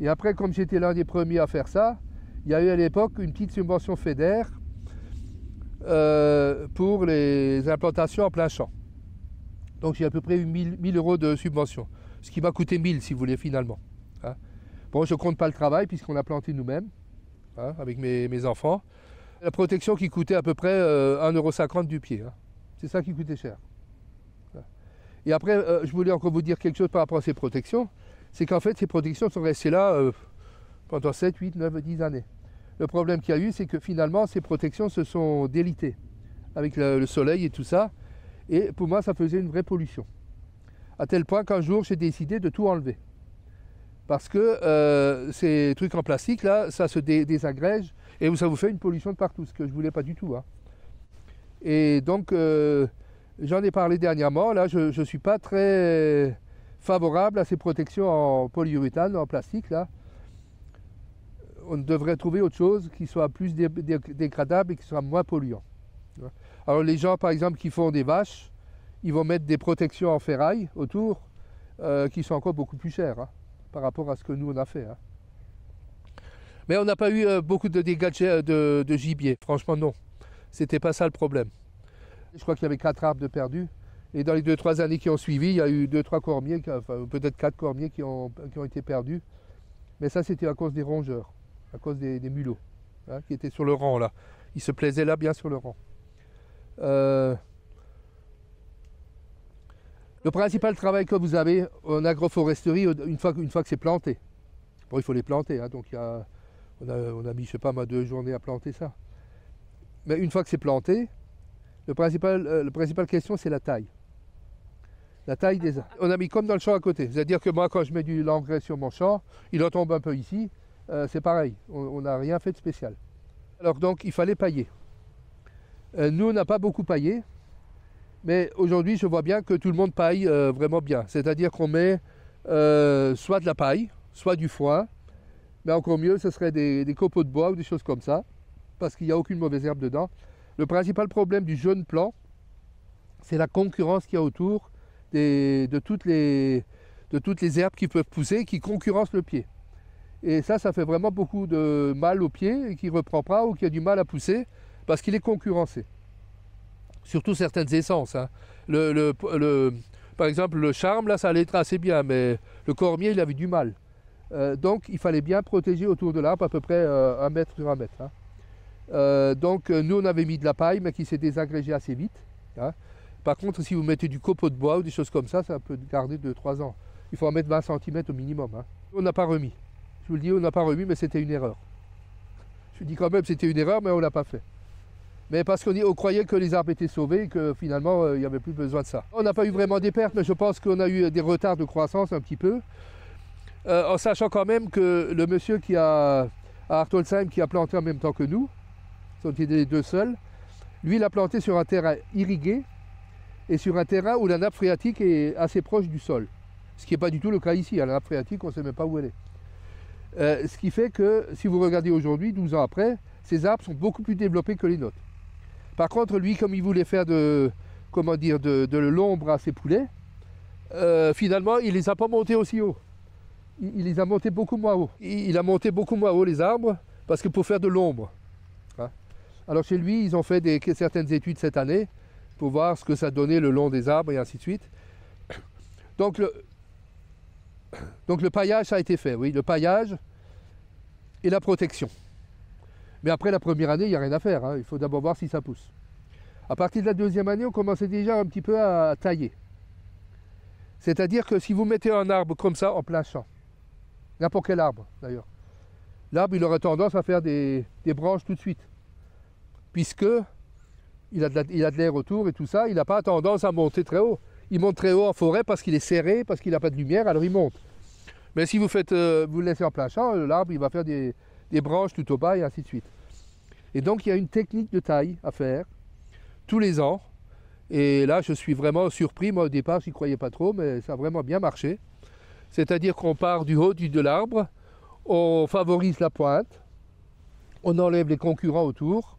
Et après, comme j'étais l'un des premiers à faire ça, il y a eu à l'époque une petite subvention FEDER pour les implantations en plein champ. Donc j'ai à peu près eu 1000 euros de subvention, ce qui m'a coûté 1000 si vous voulez finalement. Hein. Bon, je ne compte pas le travail puisqu'on a planté nous-mêmes, hein, avec mes enfants. La protection qui coûtait à peu près 1,50 € du pied. Hein. C'est ça qui coûtait cher. Et après, je voulais encore vous dire quelque chose par rapport à ces protections. C'est qu'en fait, ces protections sont restées là pendant 7, 8, 9, 10 années. Le problème qu'il y a eu, c'est que finalement, ces protections se sont délitées avec le soleil et tout ça. Et pour moi, ça faisait une vraie pollution. À tel point qu'un jour, j'ai décidé de tout enlever. Parce que ces trucs en plastique, là, ça se désagrège et ça vous fait une pollution de partout, ce que je ne voulais pas du tout. Hein. Et donc, j'en ai parlé dernièrement. Là, je ne suis pas très favorable à ces protections en polyuréthane, en plastique. Là. On devrait trouver autre chose qui soit plus dégradable et qui soit moins polluant. Alors les gens, par exemple, qui font des vaches, ils vont mettre des protections en ferraille autour, qui sont encore beaucoup plus chères, hein, par rapport à ce que nous on a fait. Hein. Mais on n'a pas eu beaucoup de dégâts de gibier, franchement non. C'était pas ça le problème. Je crois qu'il y avait 4 arbres de perdus. Et dans les 2-3 années qui ont suivi, il y a eu 2-3 cormiers, enfin peut-être 4 cormiers qui ont été perdus. Mais ça c'était à cause des rongeurs, à cause des mulots, hein, qui étaient sur le rang là. Ils se plaisaient là bien sur le rang. Le principal travail que vous avez en agroforesterie, une fois que c'est planté, bon il faut les planter, hein, donc on a mis, je sais pas, 2 journées à planter ça. Mais une fois que c'est planté, la principale question c'est la taille. La taille des arbres. On a mis comme dans le champ à côté, c'est-à-dire que moi quand je mets de l'engrais sur mon champ, il en tombe un peu ici, c'est pareil, on n'a rien fait de spécial. Alors donc il fallait pailler. Nous on n'a pas beaucoup paillé, mais aujourd'hui je vois bien que tout le monde paille vraiment bien. C'est-à-dire qu'on met soit de la paille, soit du foin, mais encore mieux ce serait des copeaux de bois ou des choses comme ça, parce qu'il n'y a aucune mauvaise herbe dedans. Le principal problème du jeune plant, c'est la concurrence qu'il y a autour de toutes les herbes qui peuvent pousser, qui concurrencent le pied. Et ça fait vraiment beaucoup de mal au pied, et qui ne reprend pas ou qui a du mal à pousser, parce qu'il est concurrencé. Surtout certaines essences. Hein. Par exemple, le charme, là, ça allait être assez bien, mais le cormier, il avait du mal. Donc, il fallait bien protéger autour de l'arbre à peu près 1 mètre sur 1 mètre. Hein. Donc, nous, on avait mis de la paille, mais qui s'est désagrégée assez vite. Hein. Par contre, si vous mettez du copeau de bois ou des choses comme ça peut garder 2-3 ans. Il faut en mettre 20 cm au minimum. Hein. On n'a pas remis. Je vous le dis, on n'a pas remis, mais c'était une erreur. Je dis quand même c'était une erreur, mais on ne l'a pas fait. Mais parce qu'on croyait que les arbres étaient sauvés et que finalement, il n'y avait plus besoin de ça. On n'a pas eu vraiment des pertes, mais je pense qu'on a eu des retards de croissance un petit peu. En sachant quand même que le monsieur à Hartolzheim qui a planté en même temps que nous, sont les 2 seuls, lui il a planté sur un terrain irrigué et sur un terrain où la nappe phréatique est assez proche du sol. Ce qui n'est pas du tout le cas ici. La nappe phréatique, on ne sait même pas où elle est. Ce qui fait que si vous regardez aujourd'hui, 12 ans après, ces arbres sont beaucoup plus développés que les nôtres. Par contre, lui, comme il voulait faire de l'ombre à ses poulets, finalement, il ne les a pas montés aussi haut. Il les a montés beaucoup moins haut. Il a monté beaucoup moins haut les arbres, parce que pour faire de l'ombre. Hein. Alors chez lui, ils ont fait certaines études cette année, pour voir ce que ça donnait le long des arbres, et ainsi de suite. Donc le paillage, ça a été fait, oui, le paillage et la protection. Mais après la première année, il n'y a rien à faire, hein. Il faut d'abord voir si ça pousse. À partir de la 2e année, on commençait déjà un petit peu à tailler. C'est-à-dire que si vous mettez un arbre comme ça en plein champ, n'importe quel arbre d'ailleurs, l'arbre il aurait tendance à faire des branches tout de suite. Puisque il a de l'air autour et tout ça, il n'a pas tendance à monter très haut. Il monte très haut en forêt parce qu'il est serré, parce qu'il n'a pas de lumière, alors il monte. Mais si vous le laissez en plein champ, l'arbre il va faire des branches tout au bas et ainsi de suite. Et donc il y a une technique de taille à faire tous les ans. Et là je suis vraiment surpris, moi au départ je n'y croyais pas trop, mais ça a vraiment bien marché. C'est-à-dire qu'on part du haut de l'arbre, on favorise la pointe, on enlève les concurrents autour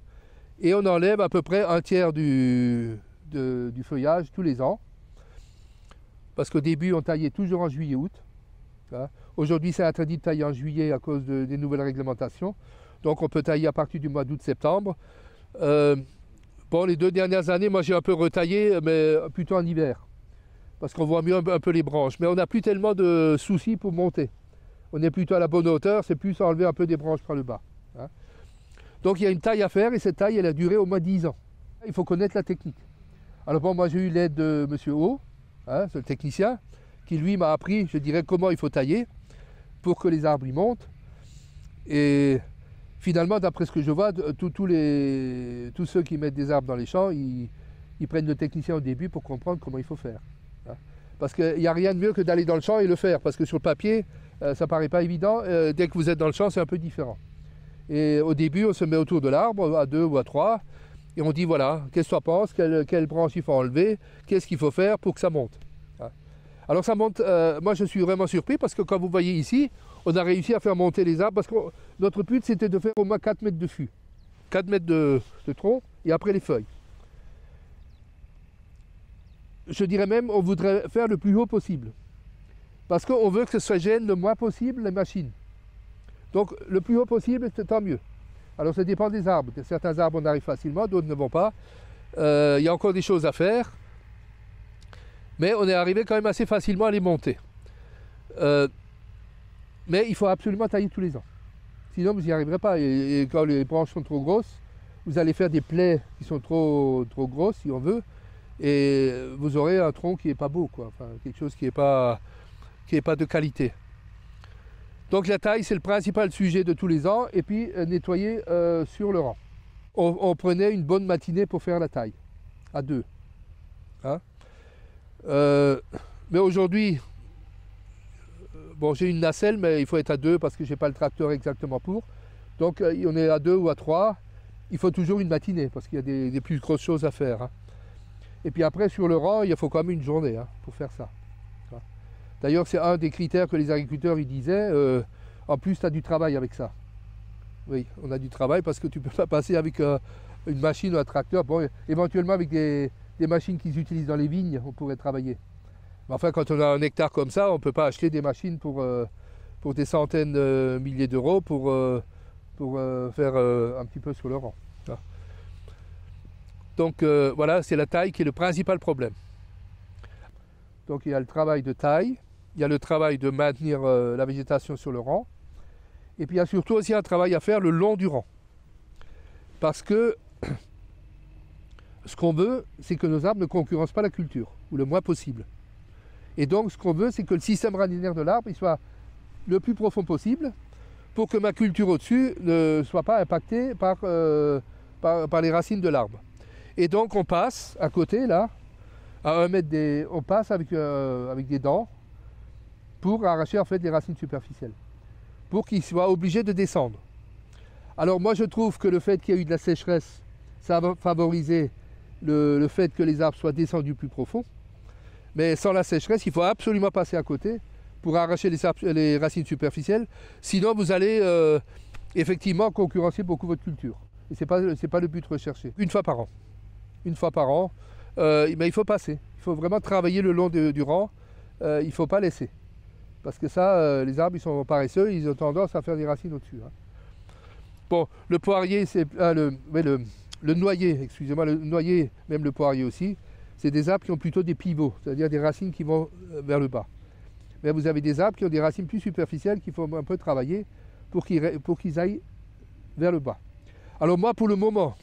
et on enlève à peu près un tiers du feuillage tous les ans. Parce qu'au début, on taillait toujours en juillet-août. Aujourd'hui, c'est interdit de tailler en juillet à cause des nouvelles réglementations. Donc, on peut tailler à partir du mois d'août-septembre. Bon, les 2 dernières années, moi, j'ai un peu retaillé, mais plutôt en hiver. Parce qu'on voit mieux un peu les branches. Mais on n'a plus tellement de soucis pour monter. On est plutôt à la bonne hauteur, c'est plus enlever un peu des branches par le bas. Donc, il y a une taille à faire et cette taille, elle a duré au moins 10 ans. Il faut connaître la technique. Alors, bon, moi, j'ai eu l'aide de M. O, c'est le technicien, qui lui m'a appris, je dirais, comment il faut tailler pour que les arbres y montent. Et finalement, d'après ce que je vois, tous ceux qui mettent des arbres dans les champs, ils prennent le technicien au début pour comprendre comment il faut faire. Parce qu'il n'y a rien de mieux que d'aller dans le champ et le faire, parce que sur le papier, ça ne paraît pas évident. Dès que vous êtes dans le champ, c'est un peu différent. Et au début, on se met autour de l'arbre, à 2 ou à 3, et on dit, voilà, qu'est-ce que tu en penses, quelle branche il faut enlever, qu'est-ce qu'il faut faire pour que ça monte. Alors ça monte, moi je suis vraiment surpris parce que comme vous voyez ici, on a réussi à faire monter les arbres parce que notre but c'était de faire au moins 4 mètres de fût, 4 mètres de tronc et après les feuilles. Je dirais même on voudrait faire le plus haut possible parce qu'on veut que ça gêne le moins possible les machines. Donc le plus haut possible c'est tant mieux. Alors ça dépend des arbres, certains arbres on arrive facilement, d'autres ne vont pas. Il y a encore des choses à faire. Mais on est arrivé quand même assez facilement à les monter. Mais il faut absolument tailler tous les ans. Sinon, vous n'y arriverez pas. Et quand les branches sont trop grosses, vous allez faire des plaies qui sont trop grosses, si on veut. Et vous aurez un tronc qui n'est pas beau, quoi. Enfin, quelque chose qui n'est pas de qualité. Donc la taille, c'est le principal sujet de tous les ans. Et puis, nettoyer sur le rang. On prenait une bonne matinée pour faire la taille, à 2. Mais aujourd'hui, bon, j'ai une nacelle, mais il faut être à 2 parce que je n'ai pas le tracteur exactement pour. Donc on est à 2 ou à 3. Il faut toujours une matinée parce qu'il y a des plus grosses choses à faire. Et puis après, sur le rang, il faut quand même une journée pour faire ça. D'ailleurs, c'est un des critères que les agriculteurs ils disaient. En plus, tu as du travail avec ça. Oui, on a du travail parce que tu ne peux pas passer avec une machine ou un tracteur. Bon, éventuellement avec des machines qu'ils utilisent dans les vignes, on pourrait travailler. Mais enfin, quand on a un hectare comme ça, on ne peut pas acheter des machines pour des centaines de milliers d'euros pour faire un petit peu sur le rang. Donc voilà, c'est la taille qui est le principal problème. Donc il y a le travail de taille, il y a le travail de maintenir la végétation sur le rang, et puis il y a surtout aussi un travail à faire le long du rang. Parce que ce qu'on veut, c'est que nos arbres ne concurrencent pas la culture, ou le moins possible. Et donc, ce qu'on veut, c'est que le système racinaire de l'arbre soit le plus profond possible, pour que ma culture au-dessus ne soit pas impactée par les racines de l'arbre. Et donc, on passe à côté, là, à 1 mètre on passe avec des dents pour arracher en fait les racines superficielles, pour qu'ils soient obligés de descendre. Alors moi, je trouve que le fait qu'il y ait eu de la sécheresse, ça va favoriser le fait que les arbres soient descendus plus profond. Mais sans la sécheresse, il faut absolument passer à côté pour arracher les racines superficielles. Sinon, vous allez effectivement concurrencer beaucoup votre culture. Et ce n'est pas le but recherché. Une fois par an. Une fois par an. Mais il faut passer. Il faut vraiment travailler le long du rang. Il ne faut pas laisser. Parce que ça, les arbres, ils sont paresseux. Ils ont tendance à faire des racines au-dessus. Bon, le poirier, c'est le noyer, excusez-moi, le noyer, même le poirier aussi, c'est des arbres qui ont plutôt des pivots, c'est-à-dire des racines qui vont vers le bas. Mais vous avez des arbres qui ont des racines plus superficielles qu'il faut un peu travailler pour qu'ils aillent vers le bas. Alors moi, pour le moment,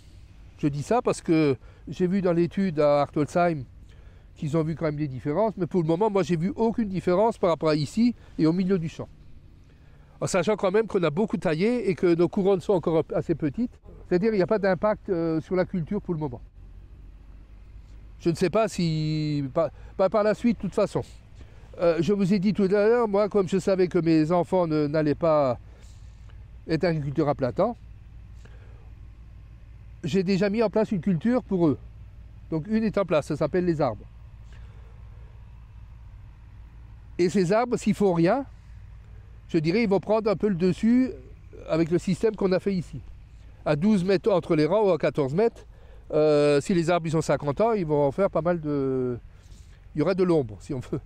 je dis ça parce que j'ai vu dans l'étude à Hartoldsheim qu'ils ont vu quand même des différences, mais pour le moment, moi, j'ai vu aucune différence par rapport à ici et au milieu du champ. En sachant quand même qu'on a beaucoup taillé et que nos couronnes sont encore assez petites, c'est-à-dire qu'il n'y a pas d'impact sur la culture pour le moment. Je ne sais pas si, par la suite, de toute façon. Je vous ai dit tout à l'heure, moi, comme je savais que mes enfants n'allaient pas être agriculteurs à plein temps, j'ai déjà mis en place une culture pour eux. Donc une est en place, ça s'appelle les arbres. Et ces arbres, s'ils ne font rien, je dirais, ils vont prendre un peu le dessus avec le système qu'on a fait ici. À 12 mètres entre les rangs ou à 14 mètres, si les arbres ils ont 50 ans, ils vont en faire pas mal de... Il y aura de l'ombre, si on veut.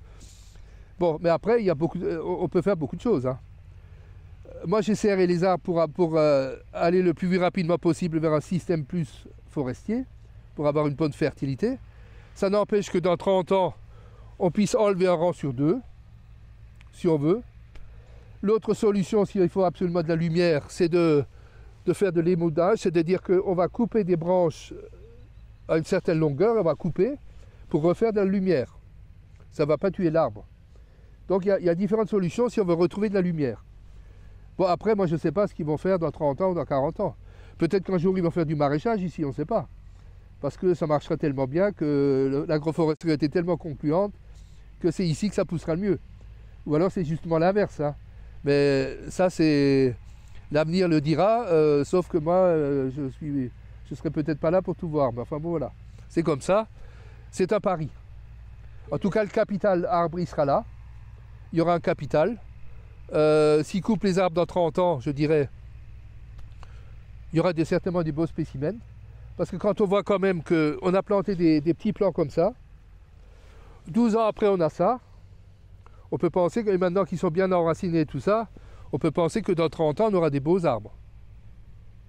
Bon, mais après, on peut faire beaucoup de choses. Hein. Moi, j'ai serré les arbres pour aller le plus rapidement possible vers un système plus forestier, pour avoir une bonne fertilité. Ça n'empêche que dans 30 ans, on puisse enlever un rang sur 2, si on veut. L'autre solution, s'il faut absolument de la lumière, c'est de faire de l'émaudage, c'est-à-dire qu'on va couper des branches à une certaine longueur, on va couper pour refaire de la lumière. Ça ne va pas tuer l'arbre. Donc il y a différentes solutions si on veut retrouver de la lumière. Bon, après, moi je ne sais pas ce qu'ils vont faire dans 30 ans ou dans 40 ans. Peut-être qu'un jour ils vont faire du maraîchage ici, on ne sait pas. Parce que ça marcherait tellement bien que l'agroforesterie était tellement concluante que c'est ici que ça poussera le mieux. Ou alors c'est justement l'inverse. Hein. Mais ça, c'est... L'avenir le dira, sauf que moi, je serai peut-être pas là pour tout voir. Mais enfin bon, voilà. C'est comme ça. C'est un pari. En tout cas, le capital arbre, il sera là. Il y aura un capital. S'il coupe les arbres dans 30 ans, je dirais, il y aura certainement des beaux spécimens. Parce que quand on voit quand même qu'on a planté des petits plants comme ça, 12 ans après on a ça, on peut penser que maintenant qu'ils sont bien enracinés et tout ça, on peut penser que dans 30 ans on aura des beaux arbres.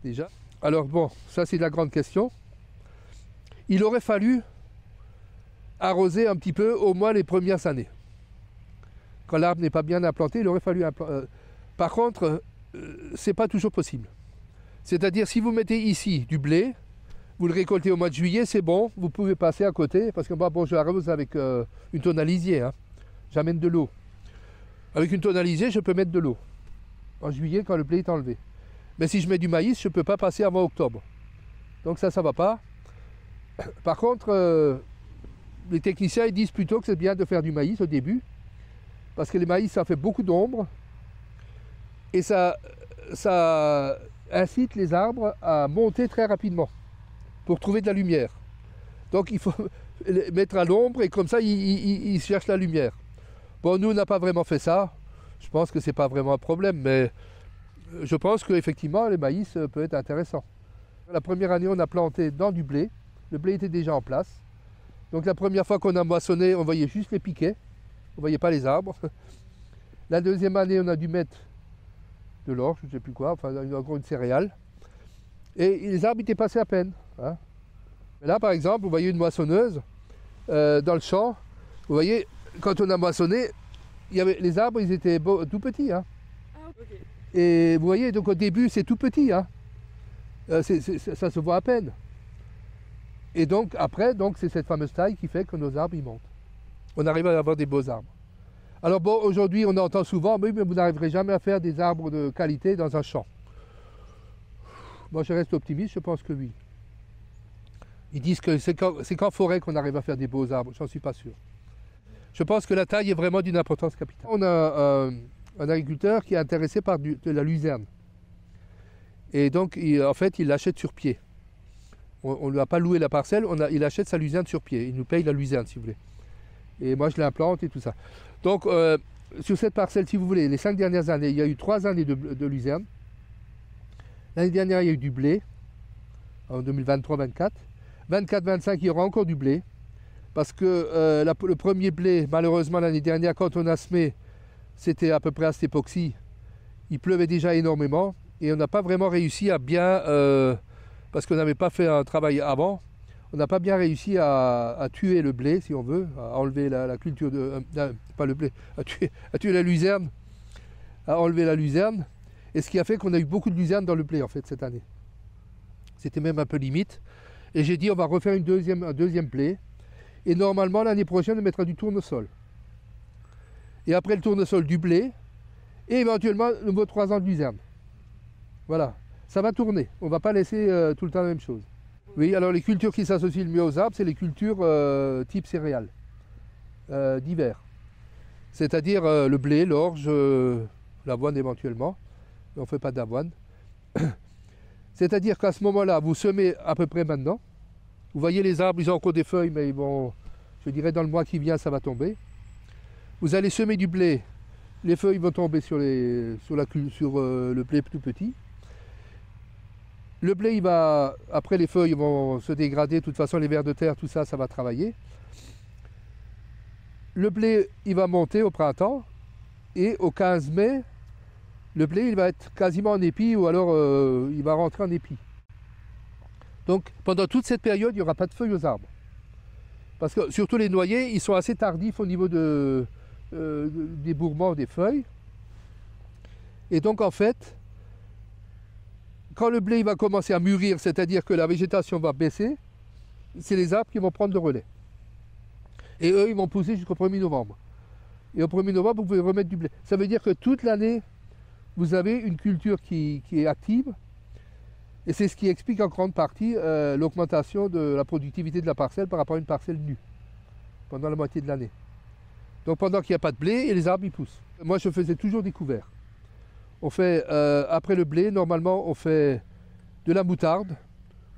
Déjà. Alors bon, ça c'est la grande question. Il aurait fallu arroser un petit peu au moins les premières années. Quand l'arbre n'est pas bien implanté, il aurait fallu... Par contre, c'est pas toujours possible. C'est-à-dire si vous mettez ici du blé, vous le récoltez au mois de juillet, c'est bon, vous pouvez passer à côté, parce que moi, bon, je arrose avec une tonne à lisier, hein. J'amène de l'eau. Avec une tonne à lisier, je peux mettre de l'eau. En juillet, quand le blé est enlevé. Mais si je mets du maïs, je ne peux pas passer avant octobre. Donc ça ne va pas. Par contre, les techniciens ils disent plutôt que c'est bien de faire du maïs au début, parce que les maïs, ça fait beaucoup d'ombre, et ça incite les arbres à monter très rapidement, pour trouver de la lumière. Donc il faut les mettre à l'ombre, et comme ça, ils cherchent la lumière. Bon, nous, on n'a pas vraiment fait ça. Je pense que ce n'est pas vraiment un problème, mais je pense qu'effectivement, le maïs peut être intéressant. La première année, on a planté dans du blé. Le blé était déjà en place. Donc la première fois qu'on a moissonné, on voyait juste les piquets. On ne voyait pas les arbres. La deuxième année, on a dû mettre de l'orge, je ne sais plus quoi, enfin en gros une céréale. Et les arbres étaient passés à peine. Hein. Là, par exemple, vous voyez une moissonneuse dans le champ. Vous voyez, quand on a moissonné, les arbres, ils étaient tout petits. Hein. Ah, okay. Et vous voyez, donc au début, c'est tout petit. Hein. Ça se voit à peine. Et donc, après, c'est cette fameuse taille qui fait que nos arbres, ils montent. On arrive à avoir des beaux arbres. Alors bon, aujourd'hui, on entend souvent, oui, mais vous n'arriverez jamais à faire des arbres de qualité dans un champ. Moi, je reste optimiste, je pense que oui. Ils disent que c'est qu'en forêt qu'on arrive à faire des beaux arbres, j'en suis pas sûr. Je pense que la taille est vraiment d'une importance capitale. On a un agriculteur qui est intéressé par de la luzerne. Et donc, en fait, il l'achète sur pied. On ne lui a pas loué la parcelle, il achète sa luzerne sur pied. Il nous paye la luzerne, si vous voulez. Et moi, je l'implante et tout ça. Donc, sur cette parcelle, si vous voulez, les 5 dernières années, il y a eu 3 années de luzerne. L'année dernière, il y a eu du blé, en 2023-24. 24-25, il y aura encore du blé. Parce que le premier blé, malheureusement, l'année dernière, quand on a semé, c'était à peu près à cette époque-ci. Il pleuvait déjà énormément. Et on n'a pas vraiment réussi à bien... parce qu'on n'avait pas fait un travail avant, on n'a pas bien réussi à tuer le blé, si on veut, à enlever la culture de... pas le blé, à tuer la luzerne, à enlever la luzerne. Et ce qui a fait qu'on a eu beaucoup de luzerne dans le blé, en fait, cette année. C'était même un peu limite. Et j'ai dit, on va refaire un deuxième blé. Et normalement, l'année prochaine, on mettra du tournesol. Et après le tournesol, du blé. Et éventuellement, nouveau 3 ans de luzerne. Voilà. Ça va tourner. On ne va pas laisser tout le temps la même chose. Oui, alors les cultures qui s'associent le mieux aux arbres, c'est les cultures type céréales, d'hiver. C'est-à-dire le blé, l'orge, l'avoine éventuellement. On ne fait pas d'avoine. C'est-à-dire qu'à ce moment-là, vous semez à peu près maintenant. Vous voyez les arbres, ils ont encore des feuilles, mais ils vont, je dirais dans le mois qui vient, ça va tomber. Vous allez semer du blé, les feuilles vont tomber sur le blé tout petit. Le blé, après les feuilles vont se dégrader, de toute façon les vers de terre, tout ça, ça va travailler. Le blé, il va monter au printemps et au 15 mai, le blé, il va être quasiment en épi ou alors il va rentrer en épi. Donc pendant toute cette période, il n'y aura pas de feuilles aux arbres. Parce que surtout les noyers, ils sont assez tardifs au niveau des bourrements des feuilles. Et donc en fait, quand le blé il va commencer à mûrir, c'est-à-dire que la végétation va baisser, c'est les arbres qui vont prendre le relais. Et eux, ils vont pousser jusqu'au 1er novembre. Et au 1er novembre, vous pouvez remettre du blé. Ça veut dire que toute l'année, vous avez une culture qui est active. Et c'est ce qui explique en grande partie l'augmentation de la productivité de la parcelle par rapport à une parcelle nue pendant la moitié de l'année. Donc pendant qu'il n'y a pas de blé, et les arbres ils poussent. Moi je faisais toujours des couverts. On fait, après le blé, normalement on fait de la moutarde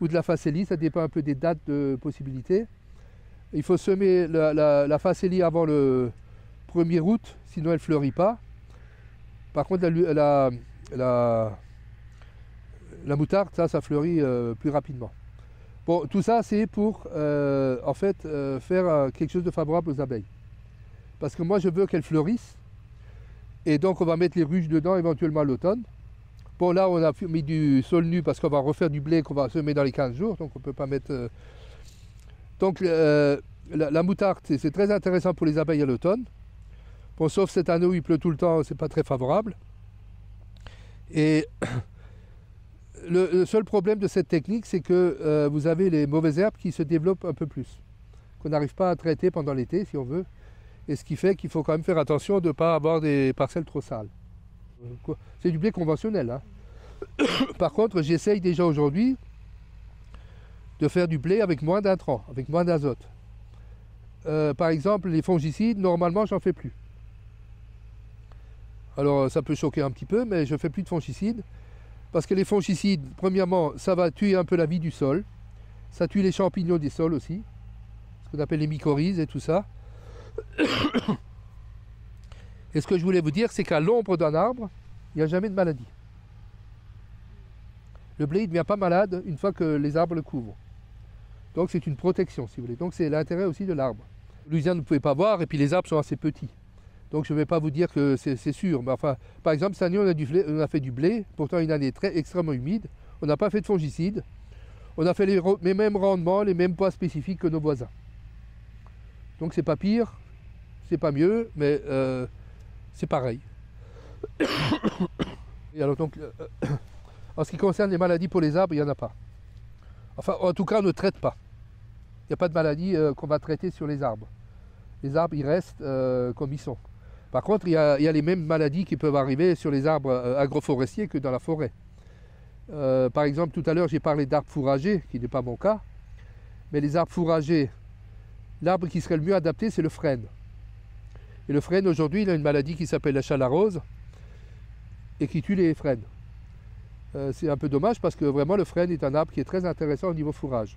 ou de la facélie, ça dépend un peu des dates de possibilité. Il faut semer la facélie avant le 1er août, sinon elle ne fleurit pas. Par contre la moutarde, ça fleurit plus rapidement. Bon, tout ça, c'est pour en fait faire quelque chose de favorable aux abeilles. Parce que moi, je veux qu'elles fleurissent. Et donc, on va mettre les ruches dedans éventuellement à l'automne. Bon, là, on a mis du sol nu parce qu'on va refaire du blé qu'on va semer dans les 15 jours. Donc, on ne peut pas mettre... Donc, la moutarde, c'est très intéressant pour les abeilles à l'automne. Bon, sauf cette année où il pleut tout le temps, c'est pas très favorable. Et... Le seul problème de cette technique, c'est que vous avez les mauvaises herbes qui se développent un peu plus, qu'on n'arrive pas à traiter pendant l'été, si on veut, et ce qui fait qu'il faut quand même faire attention de ne pas avoir des parcelles trop sales. C'est du blé conventionnel, hein. Par contre, j'essaye déjà aujourd'hui de faire du blé avec moins d'intrants, avec moins d'azote. Par exemple, les fongicides, normalement, j'en fais plus. Alors, ça peut choquer un petit peu, mais je ne fais plus de fongicides. Parce que les fongicides, premièrement, ça va tuer un peu la vie du sol. Ça tue les champignons des sols aussi. Ce qu'on appelle les mycorhizes et tout ça. Et ce que je voulais vous dire, c'est qu'à l'ombre d'un arbre, il n'y a jamais de maladie. Le blé ne devient pas malade une fois que les arbres le couvrent. Donc c'est une protection, si vous voulez. Donc c'est l'intérêt aussi de l'arbre. Louisiane, vous ne pouvez pas voir, et puis les arbres sont assez petits. Donc je ne vais pas vous dire que c'est sûr. Mais enfin, par exemple, cette année, on a fait du blé, pourtant une année extrêmement humide. On n'a pas fait de fongicides. On a fait les mêmes rendements, les mêmes poids spécifiques que nos voisins. Donc c'est pas pire, c'est pas mieux, mais c'est pareil. Et alors donc, en ce qui concerne les maladies pour les arbres, il n'y en a pas. Enfin, en tout cas, on ne traite pas. Il n'y a pas de maladie qu'on va traiter sur les arbres. Les arbres, ils restent comme ils sont. Par contre, il y a les mêmes maladies qui peuvent arriver sur les arbres agroforestiers que dans la forêt. Par exemple, tout à l'heure, j'ai parlé d'arbres fourragers, qui n'est pas mon cas. Mais les arbres fourragers, l'arbre qui serait le mieux adapté, c'est le frêne. Et le frêne, aujourd'hui, il a une maladie qui s'appelle la chalarose et qui tue les frênes. C'est un peu dommage parce que vraiment, le frêne est un arbre qui est très intéressant au niveau fourrage.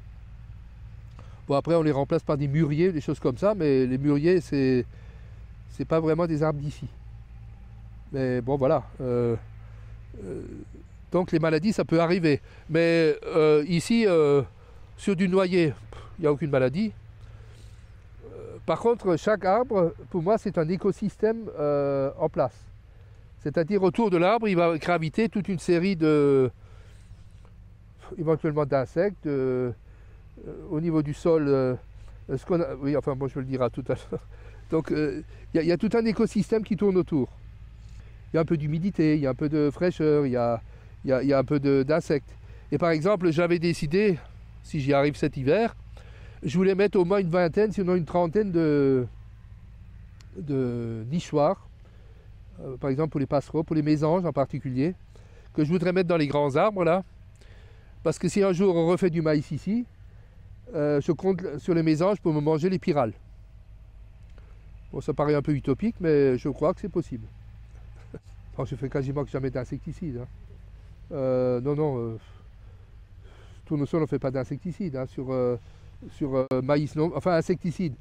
Bon, après, on les remplace par des mûriers, des choses comme ça, mais les mûriers, c'est pas vraiment des arbres d'ici. Mais bon, voilà. Donc les maladies, ça peut arriver. Mais ici, sur du noyer, il n'y a aucune maladie. Par contre, chaque arbre, pour moi, c'est un écosystème en place. C'est-à-dire, autour de l'arbre, il va graviter toute une série éventuellement d'insectes. Au niveau du sol, oui, enfin, bon, je vais le dire tout à l'heure. Donc, il y a tout un écosystème qui tourne autour. Il y a un peu d'humidité, il y a un peu de fraîcheur, il y a un peu d'insectes. Et par exemple, j'avais décidé, si j'y arrive cet hiver, je voulais mettre au moins une vingtaine, sinon une trentaine de nichoirs, par exemple pour les passereaux, pour les mésanges en particulier, que je voudrais mettre dans les grands arbres là. Parce que si un jour on refait du maïs ici, je compte sur les mésanges pour me manger les pyrales. Bon, ça paraît un peu utopique, mais je crois que c'est possible. Enfin, je fais quasiment que jamais d'insecticides. Hein. Non, tournesol, on ne fait pas d'insecticide. Hein. Sur maïs, non. Enfin, insecticide.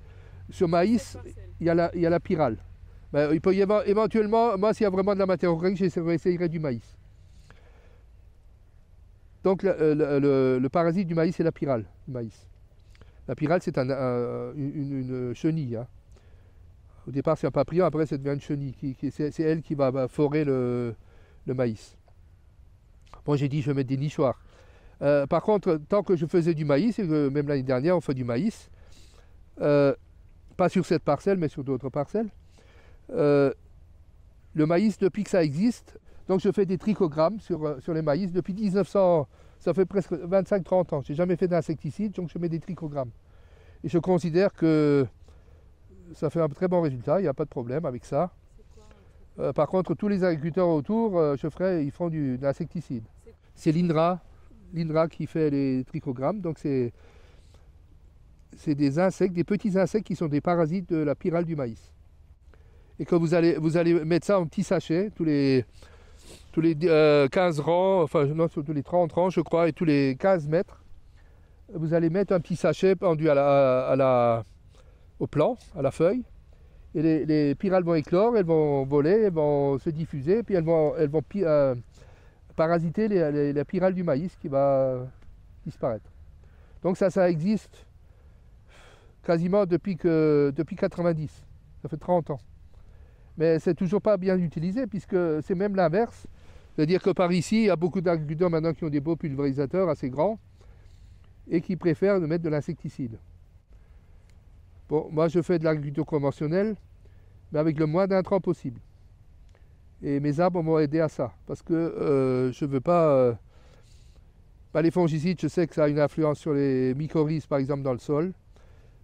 Sur maïs, il y a la pyrale. Ben, il peut y avoir éventuellement, moi s'il y a vraiment de la matière organique, j'essayerai du maïs. Donc le parasite du maïs, c'est la pyrale du maïs. La pyrale, c'est une chenille. Hein. Au départ, c'est un papillon, après, ça devient une chenille. C'est elle qui va forer le maïs. Bon, j'ai dit, je vais mettre des nichoirs. Par contre, tant que je faisais du maïs, et que même l'année dernière, on fait du maïs, pas sur cette parcelle, mais sur d'autres parcelles, le maïs, depuis que ça existe, donc je fais des trichogrammes sur les maïs depuis 1900, ça fait presque 25-30 ans. Je n'ai jamais fait d'insecticide, donc je mets des trichogrammes. Et je considère que ça fait un très bon résultat, il n'y a pas de problème avec ça. Par contre, tous les agriculteurs autour, ils font de l'insecticide. C'est l'INRA qui fait les trichogrammes, donc c'est des insectes, des petits insectes qui sont des parasites de la pyrale du maïs. Et quand vous allez mettre ça en petits sachets, tous les 15 rangs, enfin non, tous les 30 rangs je crois, et tous les 15 mètres, vous allez mettre un petit sachet pendu au plant, à la feuille, et les pyrales vont éclore, elles vont voler, elles vont se diffuser, puis elles vont parasiter la pyrale du maïs qui va disparaître. Donc ça existe quasiment depuis 90, ça fait 30 ans. Mais c'est toujours pas bien utilisé puisque c'est même l'inverse. C'est-à-dire que par ici, il y a beaucoup d'agriculteurs maintenant qui ont des beaux pulvérisateurs assez grands et qui préfèrent mettre de l'insecticide. Bon, moi je fais de l'agriculture conventionnelle, mais avec le moins d'intrants possible. Et mes arbres m'ont aidé à ça, parce que je ne veux pas... les fongicides, je sais que ça a une influence sur les mycorhizes, par exemple, dans le sol,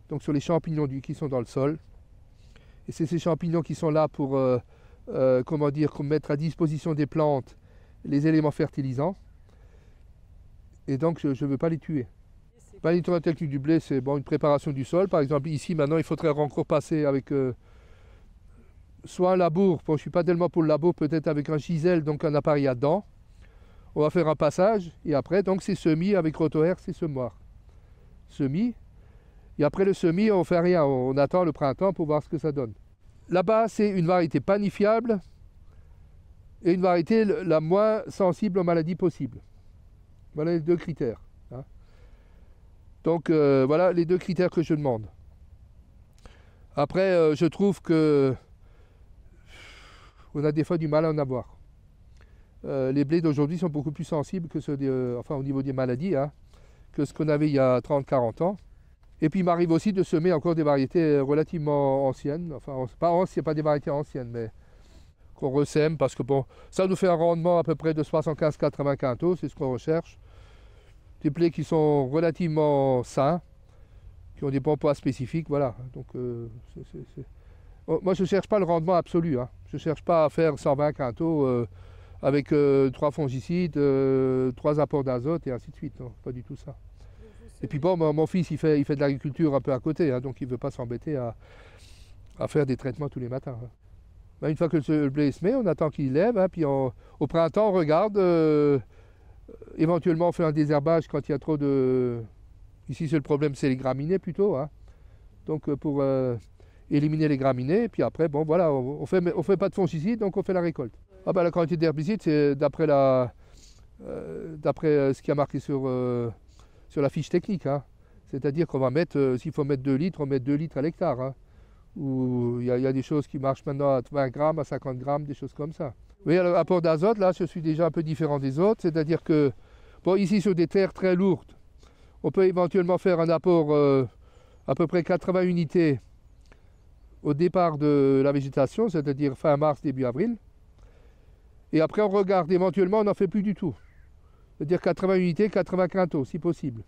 donc sur les champignons qui sont dans le sol. Et c'est ces champignons qui sont là pour mettre à disposition des plantes les éléments fertilisants. Et donc je ne veux pas les tuer. La technique du blé, c'est une préparation du sol. Par exemple, ici, maintenant, il faudrait encore passer avec soit un labour. Bon, je ne suis pas tellement pour le labour, peut-être avec un gisel, donc un appareil à dents. On va faire un passage, et après, donc c'est semis avec rotoherse et semoir. Semis. Et après le semis, on ne fait rien. On attend le printemps pour voir ce que ça donne. Là-bas, c'est une variété panifiable et une variété la moins sensible aux maladies possibles. Voilà les deux critères. Hein. Donc voilà les deux critères que je demande. Après, je trouve que on a des fois du mal à en avoir. Les blés d'aujourd'hui sont beaucoup plus sensibles que ceux au niveau des maladies, hein, que ce qu'on avait il y a 30-40 ans. Et puis il m'arrive aussi de semer encore des variétés relativement anciennes. Enfin, c'est pas des variétés anciennes, mais qu'on ressème parce que bon, ça nous fait un rendement à peu près de 75-80 quintaux, c'est ce qu'on recherche. Des blés qui sont relativement sains, qui ont des bons poids spécifiques, voilà. Donc, moi, je ne cherche pas le rendement absolu. Hein. Je ne cherche pas à faire 120 quintaux avec 3 fongicides, 3 apports d'azote et ainsi de suite. Non, pas du tout ça. Et puis bon, mon fils, il fait de l'agriculture un peu à côté, hein, donc il ne veut pas s'embêter à faire des traitements tous les matins. Hein. Ben, une fois que le blé se met, on attend qu'il lève, hein, puis au printemps, on regarde, éventuellement on fait un désherbage quand il y a trop de... Ici, c'est le problème, c'est les graminées plutôt. Hein. Donc pour éliminer les graminées, et puis après, bon voilà, on fait pas de fongicide, donc on fait la récolte. Ah ben, la quantité d'herbicide, c'est d'après ce qui a marqué sur la fiche technique. Hein. C'est-à-dire qu'on va mettre, s'il faut mettre 2 litres, on met 2 litres à l'hectare. Hein. Ou il y a des choses qui marchent maintenant à 20 grammes, à 50 grammes, des choses comme ça. Oui, alors l'apport d'azote, là, je suis déjà un peu différent des autres. C'est-à-dire que, bon, ici, sur des terres très lourdes, on peut éventuellement faire un apport à peu près 80 unités au départ de la végétation, c'est-à-dire fin mars, début avril. Et après, on regarde, éventuellement, on n'en fait plus du tout. C'est-à-dire 80 unités, 80 quintaux, si possible.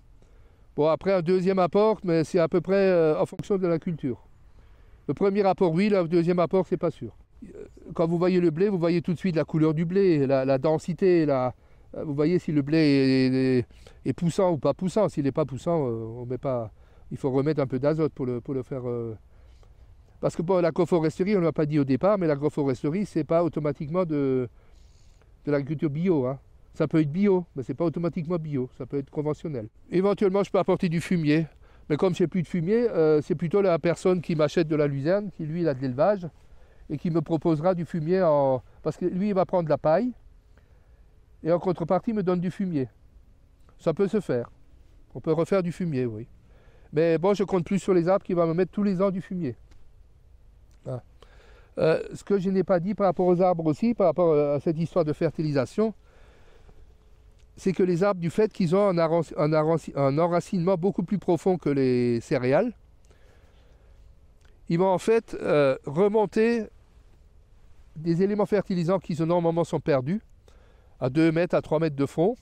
Bon, après, un deuxième apport, mais c'est à peu près en fonction de la culture. Le premier apport, oui, le deuxième apport, c'est pas sûr. Quand vous voyez le blé, vous voyez tout de suite la couleur du blé, la densité, vous voyez si le blé est poussant ou pas poussant. S'il n'est pas poussant, on met pas, il faut remettre un peu d'azote pour le faire... Parce que bon, l'agroforesterie, on ne l'a pas dit au départ, mais l'agroforesterie, ce n'est pas automatiquement de l'agriculture bio. Hein. Ça peut être bio, mais ce n'est pas automatiquement bio, ça peut être conventionnel. Éventuellement, je peux apporter du fumier, mais comme je n'ai plus de fumier, c'est plutôt la personne qui m'achète de la luzerne, qui lui, il a de l'élevage, et qui me proposera du fumier parce que lui il va prendre la paille et en contrepartie il me donne du fumier. Ça peut se faire. On peut refaire du fumier, oui. Mais bon, je compte plus sur les arbres qui vont me mettre tous les ans du fumier. Hein. Ce que je n'ai pas dit par rapport aux arbres aussi, par rapport à cette histoire de fertilisation, c'est que les arbres, du fait qu'ils ont un enracinement beaucoup plus profond que les céréales, ils vont en fait remonter des éléments fertilisants qui normalement sont perdus, à 2 mètres, à 3 mètres de fond.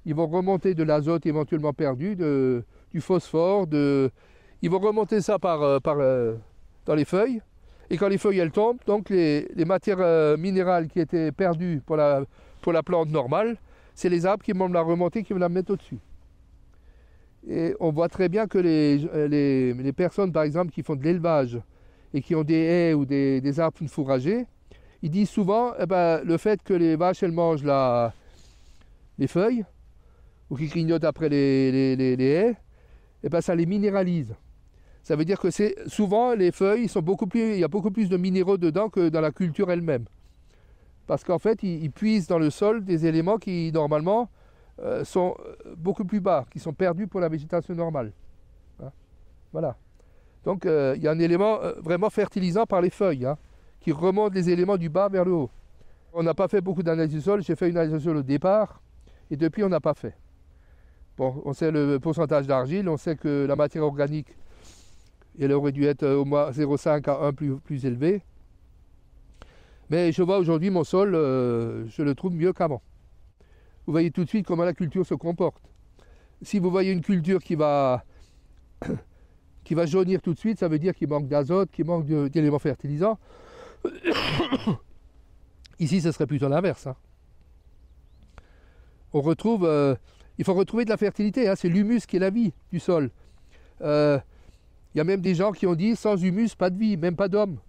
Ils vont remonter de l'azote éventuellement perdu, du phosphore, ils vont remonter ça dans les feuilles. Et quand les feuilles elles tombent, donc les matières minérales qui étaient perdues pour la plante normale, c'est les arbres qui vont la remonter, qui vont la mettre au-dessus. Et on voit très bien que les personnes, par exemple, qui font de l'élevage et qui ont des haies ou des arbres fourragers, ils disent souvent le fait que les vaches elles mangent les feuilles ou qu'ils grignotent après les haies, ça les minéralise. Ça veut dire que souvent les feuilles il y a beaucoup plus de minéraux dedans que dans la culture elle-même. Parce qu'en fait, ils puisent dans le sol des éléments qui normalement sont beaucoup plus bas, qui sont perdus pour la végétation normale. Hein, voilà. Donc il y a un élément vraiment fertilisant par les feuilles, hein, qui remonte les éléments du bas vers le haut. On n'a pas fait beaucoup d'analyse du sol, j'ai fait une analyse du sol au départ, et depuis on n'a pas fait. Bon, on sait le pourcentage d'argile, on sait que la matière organique, elle aurait dû être au moins 0,5 à 1 plus élevé. Mais je vois aujourd'hui mon sol, je le trouve mieux qu'avant. Vous voyez tout de suite comment la culture se comporte. Si vous voyez une culture qui va jaunir tout de suite, ça veut dire qu'il manque d'azote, qu'il manque d'éléments fertilisants. Ici, ce serait plutôt l'inverse. Hein. Il faut retrouver de la fertilité, hein, c'est l'humus qui est la vie du sol. Il y a même des gens qui ont dit sans humus, pas de vie, même pas d'homme.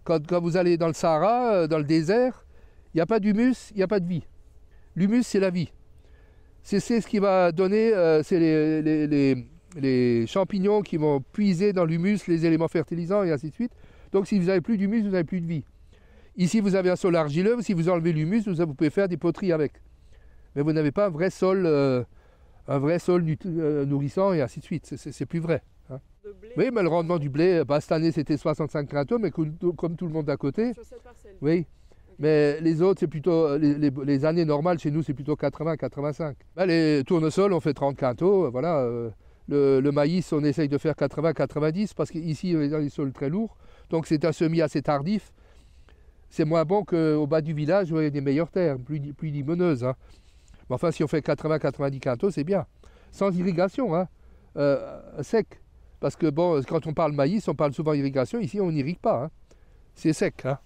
Quand vous allez dans le Sahara, dans le désert, il n'y a pas d'humus, il n'y a pas de vie. L'humus, c'est la vie. C'est ce qui va donner, c'est les champignons qui vont puiser dans l'humus les éléments fertilisants et ainsi de suite. Donc si vous n'avez plus d'humus, vous n'avez plus de vie. Ici, vous avez un sol argileux, si vous enlevez l'humus, vous pouvez faire des poteries avec. Mais vous n'avez pas un vrai sol nourrissant et ainsi de suite. C'est plus vrai. Hein. Oui, mais le rendement du blé, cette année c'était 65 quintaux, mais comme tout le monde d'à côté. Sur cette parcelle. Oui. Okay. Mais les autres, c'est plutôt, les années normales chez nous, c'est plutôt 80-85. Les tournesols, on fait 30 quintaux, voilà. Le maïs, on essaye de faire 80-90, parce qu'ici, on est dans les sols très lourds. Donc c'est un semis assez tardif. C'est moins bon qu'au bas du village, où il y a des meilleures terres, plus limoneuses. Hein. Mais enfin, si on fait 80-90 quintaux, c'est bien. Sans irrigation, hein. Sec. Parce que bon, quand on parle maïs, on parle souvent irrigation. Ici, on n'irrigue pas. Hein. C'est sec. Hein.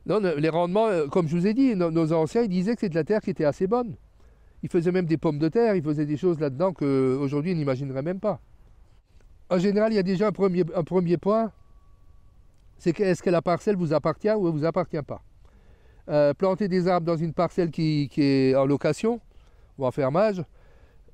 Non, les rendements, comme je vous ai dit, nos anciens ils disaient que c'est de la terre qui était assez bonne. Ils faisaient même des pommes de terre, ils faisaient des choses là-dedans qu'aujourd'hui on n'imaginerait même pas. En général, il y a déjà un premier point, c'est que est-ce que la parcelle vous appartient ou ne vous appartient pas. Planter des arbres dans une parcelle qui est en location ou en fermage,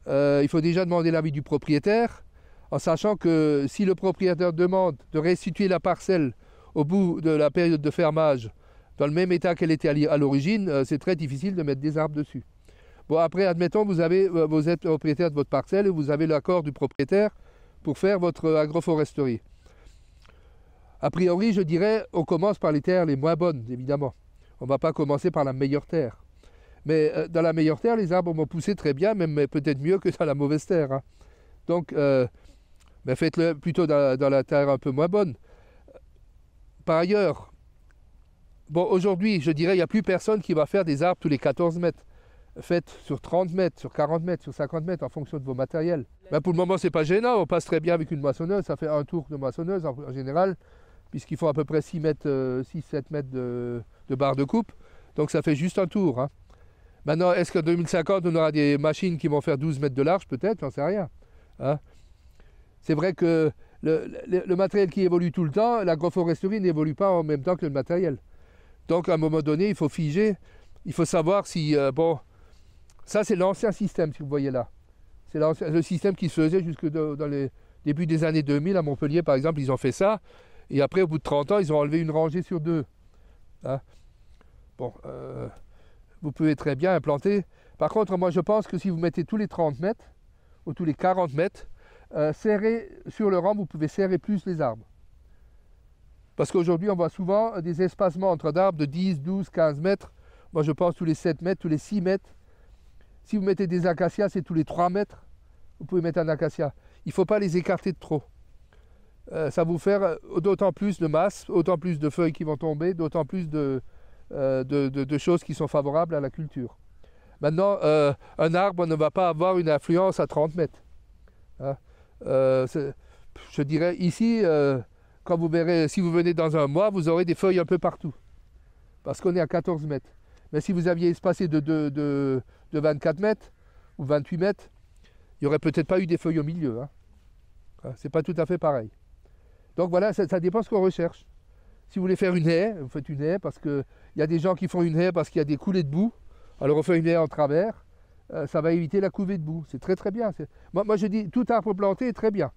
il faut déjà demander l'avis du propriétaire, en sachant que si le propriétaire demande de restituer la parcelle au bout de la période de fermage, dans le même état qu'elle était à l'origine, c'est très difficile de mettre des arbres dessus. Bon, après, admettons, vous êtes propriétaire de votre parcelle et vous avez l'accord du propriétaire pour faire votre agroforesterie. A priori, je dirais, on commence par les terres les moins bonnes, évidemment. On ne va pas commencer par la meilleure terre. Mais dans la meilleure terre, les arbres vont pousser très bien, même peut-être mieux que dans la mauvaise terre. Hein. Donc, faites-le plutôt dans la terre un peu moins bonne. Par ailleurs, bon, aujourd'hui, je dirais, il n'y a plus personne qui va faire des arbres tous les 14 mètres. Faites sur 30 mètres, sur 40 mètres, sur 50 mètres, en fonction de vos matériels. Pour le moment, ce n'est pas gênant, on passe très bien avec une moissonneuse, ça fait un tour de moissonneuse en général, puisqu'il faut à peu près 6-7 mètres de barre de coupe, donc ça fait juste un tour. Hein. Maintenant, est-ce qu'en 2050, on aura des machines qui vont faire 12 mètres de large, peut-être, j'en sais rien. Hein. C'est vrai que le matériel qui évolue tout le temps, l'agroforesterie n'évolue pas en même temps que le matériel. Donc à un moment donné, il faut figer, il faut savoir si... ça c'est l'ancien système, si vous voyez là. C'est le système qui se faisait jusque dans les débuts des années 2000 à Montpellier, par exemple, ils ont fait ça. Et après, au bout de 30 ans, ils ont enlevé une rangée sur 2. Hein. Bon, vous pouvez très bien implanter. Par contre, moi, je pense que si vous mettez tous les 30 mètres, ou tous les 40 mètres, serrer sur le rang, vous pouvez serrer plus les arbres. Parce qu'aujourd'hui, on voit souvent des espacements entre arbres de 10, 12, 15 mètres. Moi, je pense tous les 7 mètres, tous les 6 mètres. Si vous mettez des acacias, c'est tous les 3 mètres. Vous pouvez mettre un acacia. Il ne faut pas les écarter de trop. Ça va vous faire d'autant plus de masse, autant plus de feuilles qui vont tomber, d'autant plus de choses qui sont favorables à la culture. Maintenant, un arbre ne va pas avoir une influence à 30 mètres. Hein. Je dirais ici, quand vous verrez, si vous venez dans un mois, vous aurez des feuilles un peu partout. Parce qu'on est à 14 mètres. Mais si vous aviez espacé de 24 mètres ou 28 mètres, il n'y aurait peut-être pas eu des feuilles au milieu. Hein. C'est pas tout à fait pareil. Donc voilà, ça dépend ce qu'on recherche. Si vous voulez faire une haie, vous faites une haie parce qu'il y a des gens qui font une haie parce qu'il y a des coulées de boue. Alors on fait une haie en travers, ça va éviter la couvée de boue. C'est très très bien. Moi je dis, tout arbre planté est très bien.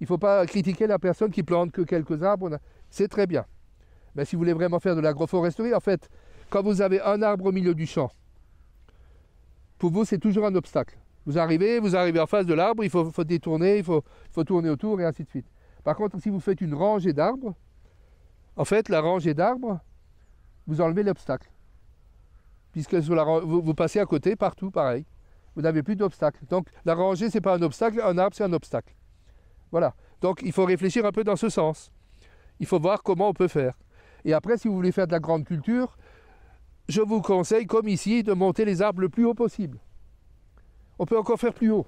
Il ne faut pas critiquer la personne qui plante que quelques arbres. C'est très bien. Mais si vous voulez vraiment faire de l'agroforesterie, en fait, quand vous avez un arbre au milieu du champ, pour vous c'est toujours un obstacle. Vous arrivez en face de l'arbre, il faut détourner, il faut tourner autour et ainsi de suite. Par contre, si vous faites une rangée d'arbres, en fait, la rangée d'arbres, vous enlevez l'obstacle. Puisque vous passez à côté, partout, pareil. Vous n'avez plus d'obstacle. Donc, la rangée, ce n'est pas un obstacle, un arbre, c'est un obstacle. Voilà. Donc, il faut réfléchir un peu dans ce sens. Il faut voir comment on peut faire. Et après, si vous voulez faire de la grande culture, je vous conseille, comme ici, de monter les arbres le plus haut possible. On peut encore faire plus haut.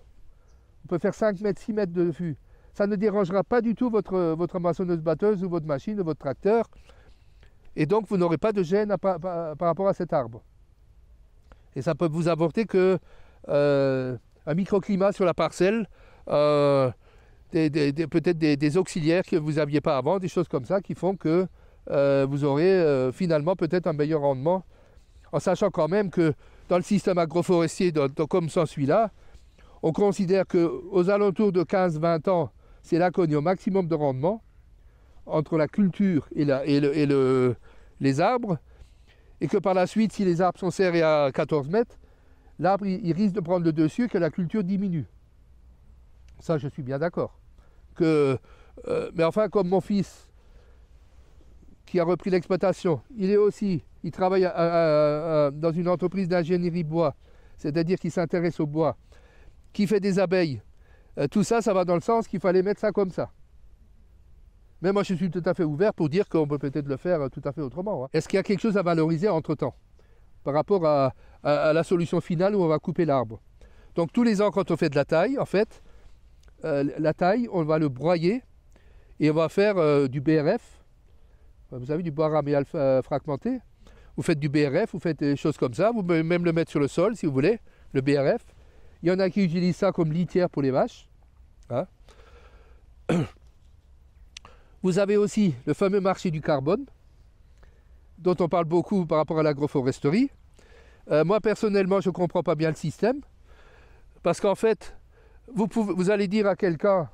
On peut faire 5 mètres, 6 mètres de fût. Ça ne dérangera pas du tout votre moissonneuse-batteuse ou votre machine ou votre tracteur. Et donc, vous n'aurez pas de gêne par rapport à cet arbre. Et ça peut vous apporter que un microclimat sur la parcelle, peut-être des auxiliaires que vous n'aviez pas avant, des choses comme ça qui font que vous aurez finalement peut-être un meilleur rendement, en sachant quand même que dans le système agroforestier comme celui-là, on considère qu'aux alentours de 15-20 ans, c'est là qu'on est au maximum de rendement entre la culture et les arbres, et que par la suite, si les arbres sont serrés à 14 mètres, l'arbre il risque de prendre le dessus et que la culture diminue. Ça, je suis bien d'accord. Mais enfin, comme mon fils, qui a repris l'exploitation, il travaille dans une entreprise d'ingénierie bois, c'est-à-dire qu'il s'intéresse au bois, qui fait des abeilles. Tout ça, ça va dans le sens qu'il fallait mettre ça comme ça. Mais moi, je suis tout à fait ouvert pour dire qu'on peut peut-être le faire tout à fait autrement. Hein. Est-ce qu'il y a quelque chose à valoriser entre-temps par rapport à la solution finale où on va couper l'arbre? Donc tous les ans, quand on fait de la taille, en fait, la taille, on va le broyer et on va faire du BRF. Vous avez du bois raméal fragmenté. Vous faites du BRF, vous faites des choses comme ça. Vous pouvez même le mettre sur le sol, si vous voulez, le BRF. Il y en a qui utilisent ça comme litière pour les vaches. Hein. Vous avez aussi le fameux marché du carbone, dont on parle beaucoup par rapport à l'agroforesterie. Moi, personnellement, je ne comprends pas bien le système. Parce qu'en fait, vous allez dire à quelqu'un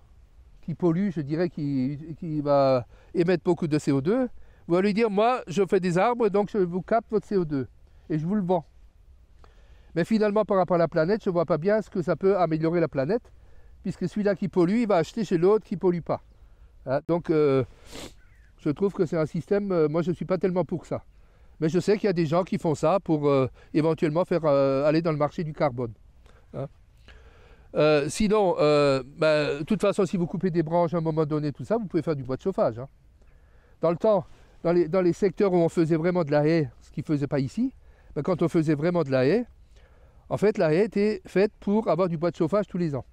qui pollue, je dirais, qui va émettre beaucoup de CO2, vous allez lui dire, moi, je fais des arbres, donc je vous capte votre CO2. Et je vous le vends. Mais finalement, par rapport à la planète, je ne vois pas bien ce que ça peut améliorer la planète, puisque celui-là qui pollue, il va acheter chez l'autre qui ne pollue pas. Hein, donc, je trouve que c'est un système, moi je ne suis pas tellement pour ça. Mais je sais qu'il y a des gens qui font ça pour éventuellement faire aller dans le marché du carbone. Hein. Sinon, de toute façon, si vous coupez des branches à un moment donné, tout ça, vous pouvez faire du bois de chauffage. Hein. Dans le temps, dans les secteurs où on faisait vraiment de la haie, ce qu'ils ne faisaient pas ici, mais quand on faisait vraiment de la haie, en fait, la haie était faite pour avoir du bois de chauffage tous les ans.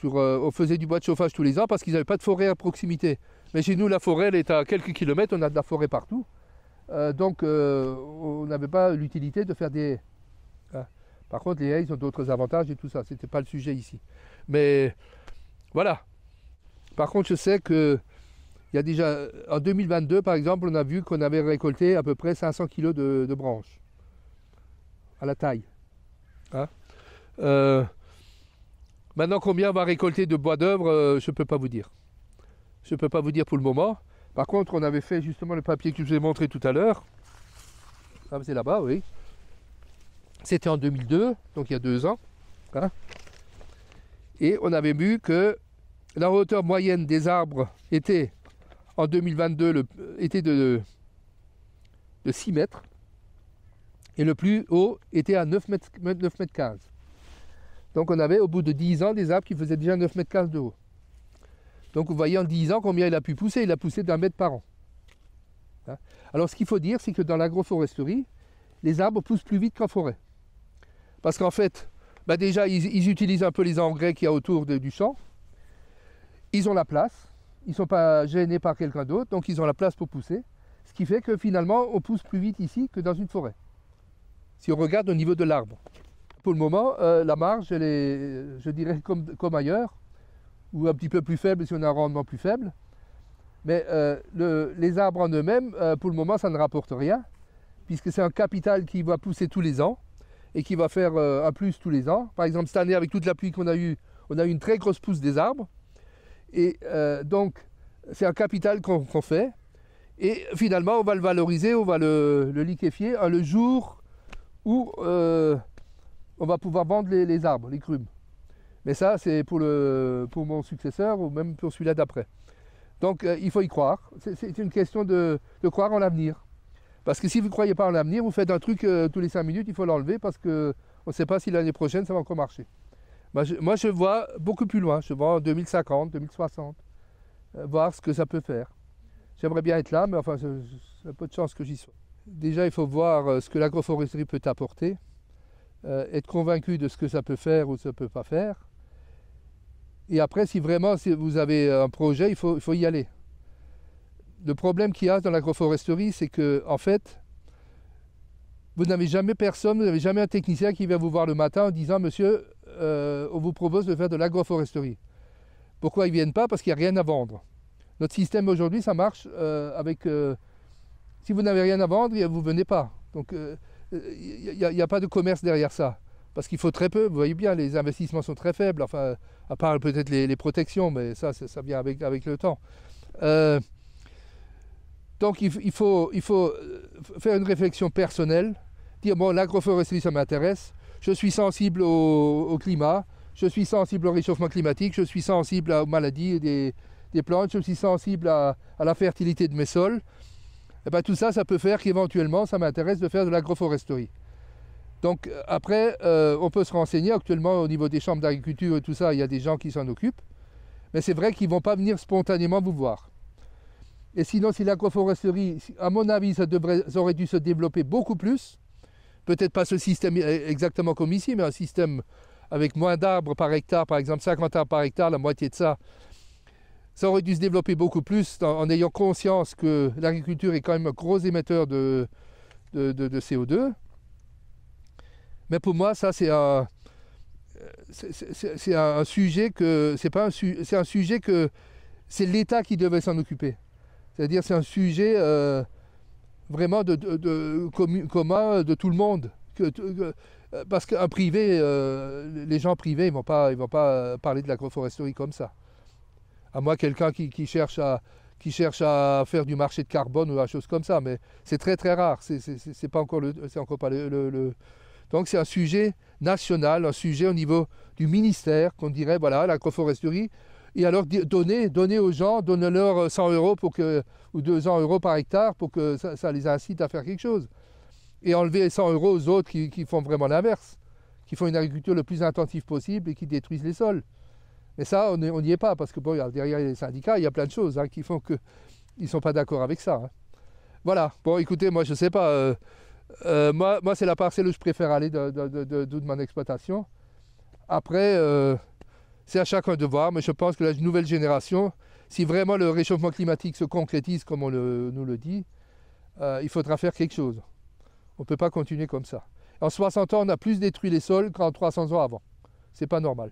On faisait du bois de chauffage tous les ans parce qu'ils n'avaient pas de forêt à proximité. Mais chez nous, la forêt, elle est à quelques kilomètres, on a de la forêt partout. Donc, on n'avait pas l'utilité de faire des haies. Hein. Par contre, les haies, ils ont d'autres avantages et tout ça. Ce n'était pas le sujet ici. Mais voilà. Par contre, je sais que il y a déjà, en 2022, par exemple, on a vu qu'on avait récolté à peu près 500 kg de branches à la taille. Hein. Maintenant, combien on va récolter de bois d'œuvre, je ne peux pas vous dire. je ne peux pas vous dire pour le moment. Par contre, on avait fait justement le papier que je vous ai montré tout à l'heure. Ah, c'est là-bas, oui. C'était en 2002, donc il y a 2 ans. Hein. Et on avait vu que la hauteur moyenne des arbres était, en 2022, était de 6 mètres. Et le plus haut était à 9 mètres 15. Donc on avait au bout de 10 ans des arbres qui faisaient déjà 9 mètres 15 de haut. Donc vous voyez en 10 ans combien il a pu pousser. Il a poussé d'1 mètre par an. Hein. Alors ce qu'il faut dire, c'est que dans l'agroforesterie, les arbres poussent plus vite qu'en forêt. Parce qu'en fait, bah déjà ils utilisent un peu les engrais qu'il y a autour du champ. Ils ont la place. Ils ne sont pas gênés par quelqu'un d'autre. Donc ils ont la place pour pousser. Ce qui fait que finalement on pousse plus vite ici que dans une forêt. Si on regarde au niveau de l'arbre. Pour le moment, la marge, elle est, je dirais, comme ailleurs, ou un petit peu plus faible si on a un rendement plus faible. Mais les arbres en eux-mêmes, pour le moment, ça ne rapporte rien, puisque c'est un capital qui va pousser tous les ans et qui va faire un plus tous les ans. Par exemple, cette année, avec toute la pluie qu'on a eue, on a eu une très grosse pousse des arbres. Et donc, c'est un capital qu'on fait. Et finalement, on va le valoriser, on va le liquéfier le jour où on va pouvoir vendre les arbres, les crumes. Mais ça, c'est pour mon successeur ou même pour celui-là d'après. Donc, il faut y croire. C'est une question de croire en l'avenir. Parce que si vous ne croyez pas en l'avenir, vous faites un truc tous les 5 minutes, il faut l'enlever parce qu'on ne sait pas si l'année prochaine, ça va encore marcher. Moi, je vois beaucoup plus loin. Je vois en 2050, 2060, voir ce que ça peut faire. J'aimerais bien être là, mais enfin, c'est peu de chance que j'y sois. Déjà, il faut voir ce que l'agroforesterie peut apporter. Être convaincu de ce que ça peut faire ou ça ne peut pas faire. Et après, si vraiment vous avez un projet, il faut y aller. Le problème qu'il y a dans l'agroforesterie, c'est que en fait, vous n'avez jamais personne, vous n'avez jamais un technicien qui vient vous voir le matin en disant « Monsieur, on vous propose de faire de l'agroforesterie ». Pourquoi ils ne viennent pas? Parce qu'il n'y a rien à vendre. Notre système aujourd'hui, ça marche avec... si vous n'avez rien à vendre, vous ne venez pas. Donc, il n'y a pas de commerce derrière ça. Parce qu'il faut très peu, vous voyez bien, les investissements sont très faibles, enfin, à part peut-être les protections, mais ça vient avec le temps. Donc il faut faire une réflexion personnelle, dire bon, l'agroforesterie ça m'intéresse, je suis sensible au climat, je suis sensible au réchauffement climatique, je suis sensible aux maladies des plantes, je suis sensible à la fertilité de mes sols. Et bien, tout ça, ça peut faire qu'éventuellement, ça m'intéresse de faire de l'agroforesterie. Donc après, on peut se renseigner. Actuellement, au niveau des chambres d'agriculture et tout ça, il y a des gens qui s'en occupent. Mais c'est vrai qu'ils ne vont pas venir spontanément vous voir. Et sinon, si l'agroforesterie, à mon avis, ça aurait dû se développer beaucoup plus. Peut-être pas ce système exactement comme ici, mais un système avec moins d'arbres par hectare, par exemple 50 arbres par hectare, la moitié de ça. Ça aurait dû se développer beaucoup plus en ayant conscience que l'agriculture est quand même un gros émetteur de CO2. Mais pour moi, ça c'est un sujet que c'est un sujet que c'est l'État qui devait s'en occuper. C'est-à-dire c'est un sujet vraiment commun de tout le monde. Parce qu'un privé, les gens privés, ils vont pas parler de l'agroforesterie comme ça. À moins quelqu'un qui cherche à faire du marché de carbone ou des choses comme ça, mais c'est très très rare. C'est pas encore pas le. Donc c'est un sujet national, un sujet au niveau du ministère qu'on dirait voilà l'agroforesterie. Et alors donner aux gens, donnez-leur 100 € ou 200 € par hectare pour que ça les incite à faire quelque chose. Et enlever 100 € aux autres qui font vraiment l'inverse, qui font une agriculture le plus intensive possible et qui détruisent les sols. Mais ça, on n'y est pas, parce que bon, derrière les syndicats, il y a plein de choses qui font qu'ils ne sont pas d'accord avec ça. Hein. Voilà, bon écoutez, moi je ne sais pas, moi c'est la parcelle où je préfère aller de mon exploitation. Après, c'est à chacun de voir, mais je pense que la nouvelle génération, si vraiment le réchauffement climatique se concrétise comme on nous le dit, il faudra faire quelque chose. On ne peut pas continuer comme ça. En 60 ans, on a plus détruit les sols qu'en 300 ans avant. C'est pas normal.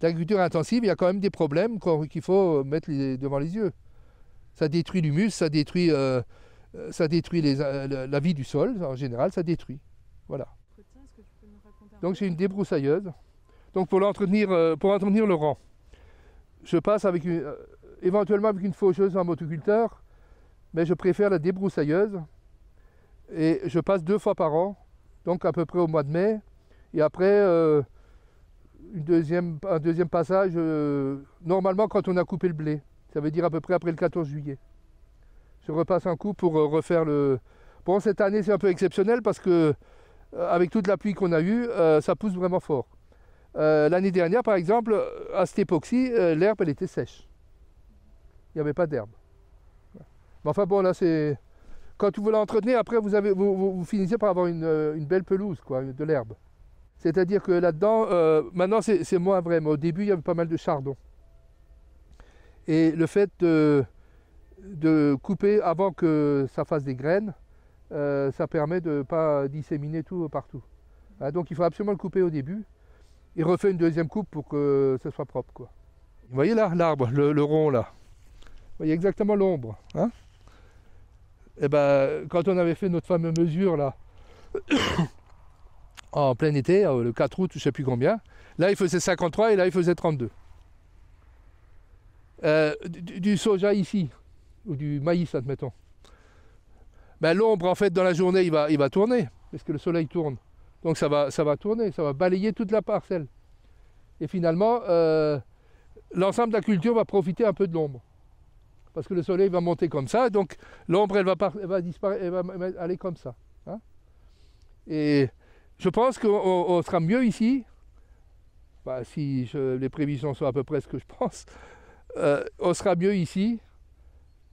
L'agriculture intensive, il y a quand même des problèmes qu'il faut mettre devant les yeux. Ça détruit l'humus, ça détruit la vie du sol, en général, ça détruit. Voilà. Donc j'ai une débroussailleuse. Donc pour entretenir le rang, je passe avec éventuellement avec une faucheuse en motoculteur, mais je préfère la débroussailleuse. Et je passe 2 fois par an, donc à peu près au mois de mai. Et après, un deuxième passage, normalement quand on a coupé le blé. Ça veut dire à peu près après le 14 juillet. Je repasse un coup pour refaire le... Bon, cette année c'est un peu exceptionnel parce que avec toute la pluie qu'on a eue, ça pousse vraiment fort. L'année dernière, par exemple, à cette époque-ci, l'herbe elle était sèche. Il n'y avait pas d'herbe. Mais enfin bon, là c'est... Quand vous l'entretenez, après vous finissez par avoir une belle pelouse, quoi, de l'herbe. C'est-à-dire que là-dedans, maintenant c'est moins vrai, mais au début il y avait pas mal de chardon. Et le fait de couper avant que ça fasse des graines, ça permet de ne pas disséminer tout partout. Hein, donc il faut absolument le couper au début et refaire une deuxième coupe pour que ce soit propre, quoi. Vous voyez là, l'arbre, le rond là. Vous voyez exactement l'ombre. Hein, et ben, quand on avait fait notre fameuse mesure là, en plein été, le 4 août, je ne sais plus combien, là il faisait 53 et là il faisait 32. Du soja ici, ou du maïs admettons, ben, l'ombre en fait dans la journée il va tourner, parce que le soleil tourne. Donc ça va tourner, ça va balayer toute la parcelle. Et finalement, l'ensemble de la culture va profiter un peu de l'ombre. Parce que le soleil va monter comme ça, donc l'ombre elle va disparaître, elle va aller comme ça. Hein, et je pense qu'on sera mieux ici, bah, si les prévisions sont à peu près ce que je pense, on sera mieux ici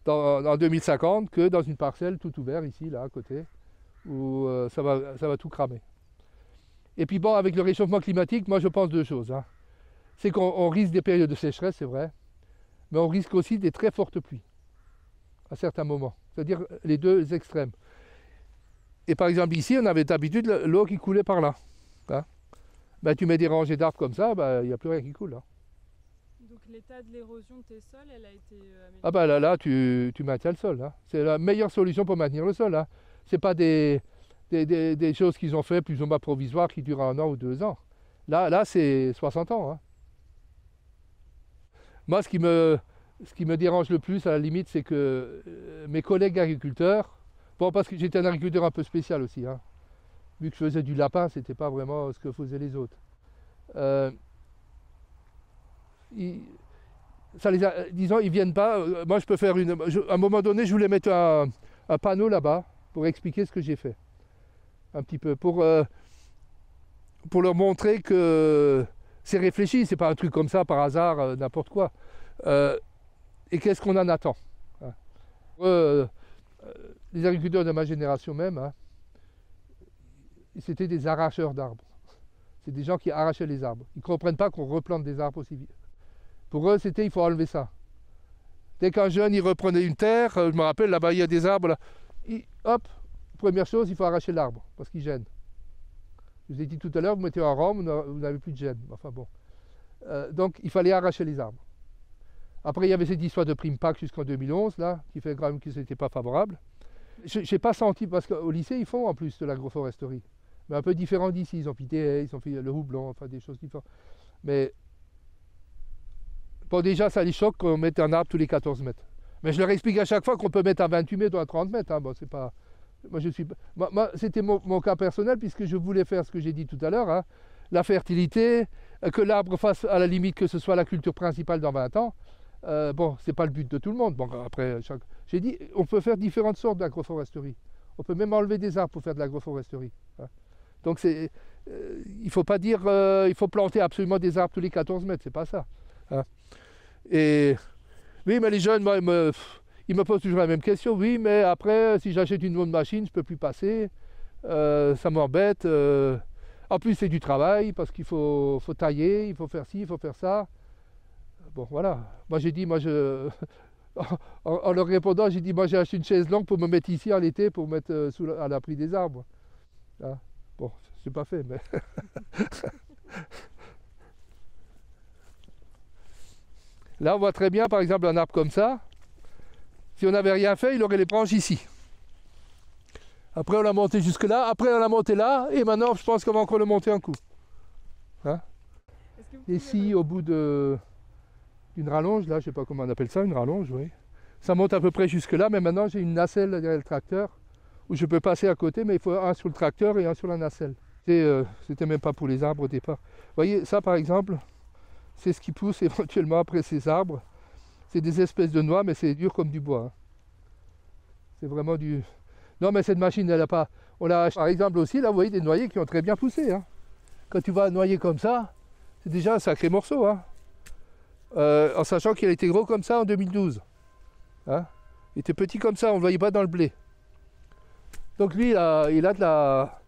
en 2050 que dans une parcelle tout ouverte ici, là à côté, où ça va tout cramer. Et puis bon, avec le réchauffement climatique, moi je pense 2 choses. Hein. C'est qu'on risque des périodes de sécheresse, c'est vrai, mais on risque aussi des très fortes pluies, à certains moments, c'est-à-dire les 2 extrêmes. Et par exemple ici, on avait d'habitude l'eau qui coulait par là. Hein. Ben, tu mets des rangées d'arbres comme ça, il n'y a plus rien qui coule là. Donc l'état de l'érosion de tes sols, elle a été améliorée? Ah ben là tu maintiens le sol. Hein. C'est la meilleure solution pour maintenir le sol. Hein. Ce n'est pas des choses qu'ils ont fait plus ou moins provisoires qui durent 1 an ou 2 ans. Là c'est 60 ans. Hein. Moi, ce qui me dérange le plus, à la limite, c'est que mes collègues agriculteurs, bon, parce que j'étais un agriculteur un peu spécial aussi, hein, vu que je faisais du lapin, c'était pas vraiment ce que faisaient les autres. Disons, ils viennent pas. Moi, je peux faire à un moment donné, je voulais mettre un panneau là-bas pour expliquer ce que j'ai fait, un petit peu, pour leur montrer que c'est réfléchi, c'est pas un truc comme ça par hasard, n'importe quoi. Et qu'est-ce qu'on en attend, hein. Les agriculteurs de ma génération même, hein, c'était des arracheurs d'arbres. C'est des gens qui arrachaient les arbres. Ils ne comprennent pas qu'on replante des arbres aussi vite. Pour eux, c'était il faut enlever ça. Dès qu'un jeune il reprenait une terre, je me rappelle là-bas il y a des arbres là, hop, première chose, il faut arracher l'arbre parce qu'il gêne. Je vous ai dit tout à l'heure, vous mettez un rang, vous n'avez plus de gêne. Enfin bon. Donc il fallait arracher les arbres. Après il y avait cette histoire de prime PAC jusqu'en 2011 là, qui fait quand même que c'était pas favorable. Je n'ai pas senti, parce qu'au lycée ils font en plus de l'agroforesterie, mais un peu différent d'ici. Ils ont pité, ils ont fait le houblon, enfin des choses différentes. Mais bon, déjà ça les choque qu'on mette un arbre tous les 14 mètres. Mais je leur explique à chaque fois qu'on peut mettre à 28 mètres ou à 30 mètres. Hein. Bon, c'est pas... Moi, c'était mon cas personnel, puisque je voulais faire ce que j'ai dit tout à l'heure, hein, la fertilité, que l'arbre fasse à la limite que ce soit la culture principale dans 20 ans. Bon, c'est pas le but de tout le monde. Bon, après, j'ai dit, on peut faire différentes sortes d'agroforesterie. On peut même enlever des arbres pour faire de l'agroforesterie. Hein. Donc, il ne faut pas dire il faut planter absolument des arbres tous les 14 mètres, c'est pas ça. Hein. Et oui, mais les jeunes, moi, ils me posent toujours la même question. Oui, mais après, si j'achète une nouvelle machine, je ne peux plus passer. Ça m'embête. En plus, c'est du travail parce qu'il faut tailler, il faut faire ci, il faut faire ça. Bon, voilà. Moi, j'ai dit, en leur répondant, j'ai dit, moi, j'ai acheté une chaise longue pour me mettre ici en été, pour me mettre à l'abri des arbres. Hein. Bon, c'est pas fait, mais... Là, on voit très bien, par exemple, un arbre comme ça. Si on n'avait rien fait, il aurait les branches ici. Après, on l'a monté jusque là. Après, on l'a monté là. Et maintenant, je pense qu'on va encore le monter un coup. Hein? Ici, au bout d'une d'une rallonge, là, je sais pas comment on appelle ça, une rallonge, oui. Ça monte à peu près jusque là, mais maintenant j'ai une nacelle derrière le tracteur où je peux passer à côté, mais il faut un sur le tracteur et un sur la nacelle. C'était même pas pour les arbres au départ. Vous voyez, ça par exemple, c'est ce qui pousse éventuellement après ces arbres. C'est des espèces de noix, mais c'est dur comme du bois. Hein. C'est vraiment du... Non, mais cette machine, elle a pas... On a par exemple aussi, là, vous voyez, des noyers qui ont très bien poussé. Hein. Quand tu vas noyer comme ça, c'est déjà un sacré morceau. Hein. En sachant qu'il a été gros comme ça en 2012. Hein. Il était petit comme ça, on ne le voyait pas dans le blé. Donc lui, il a de la...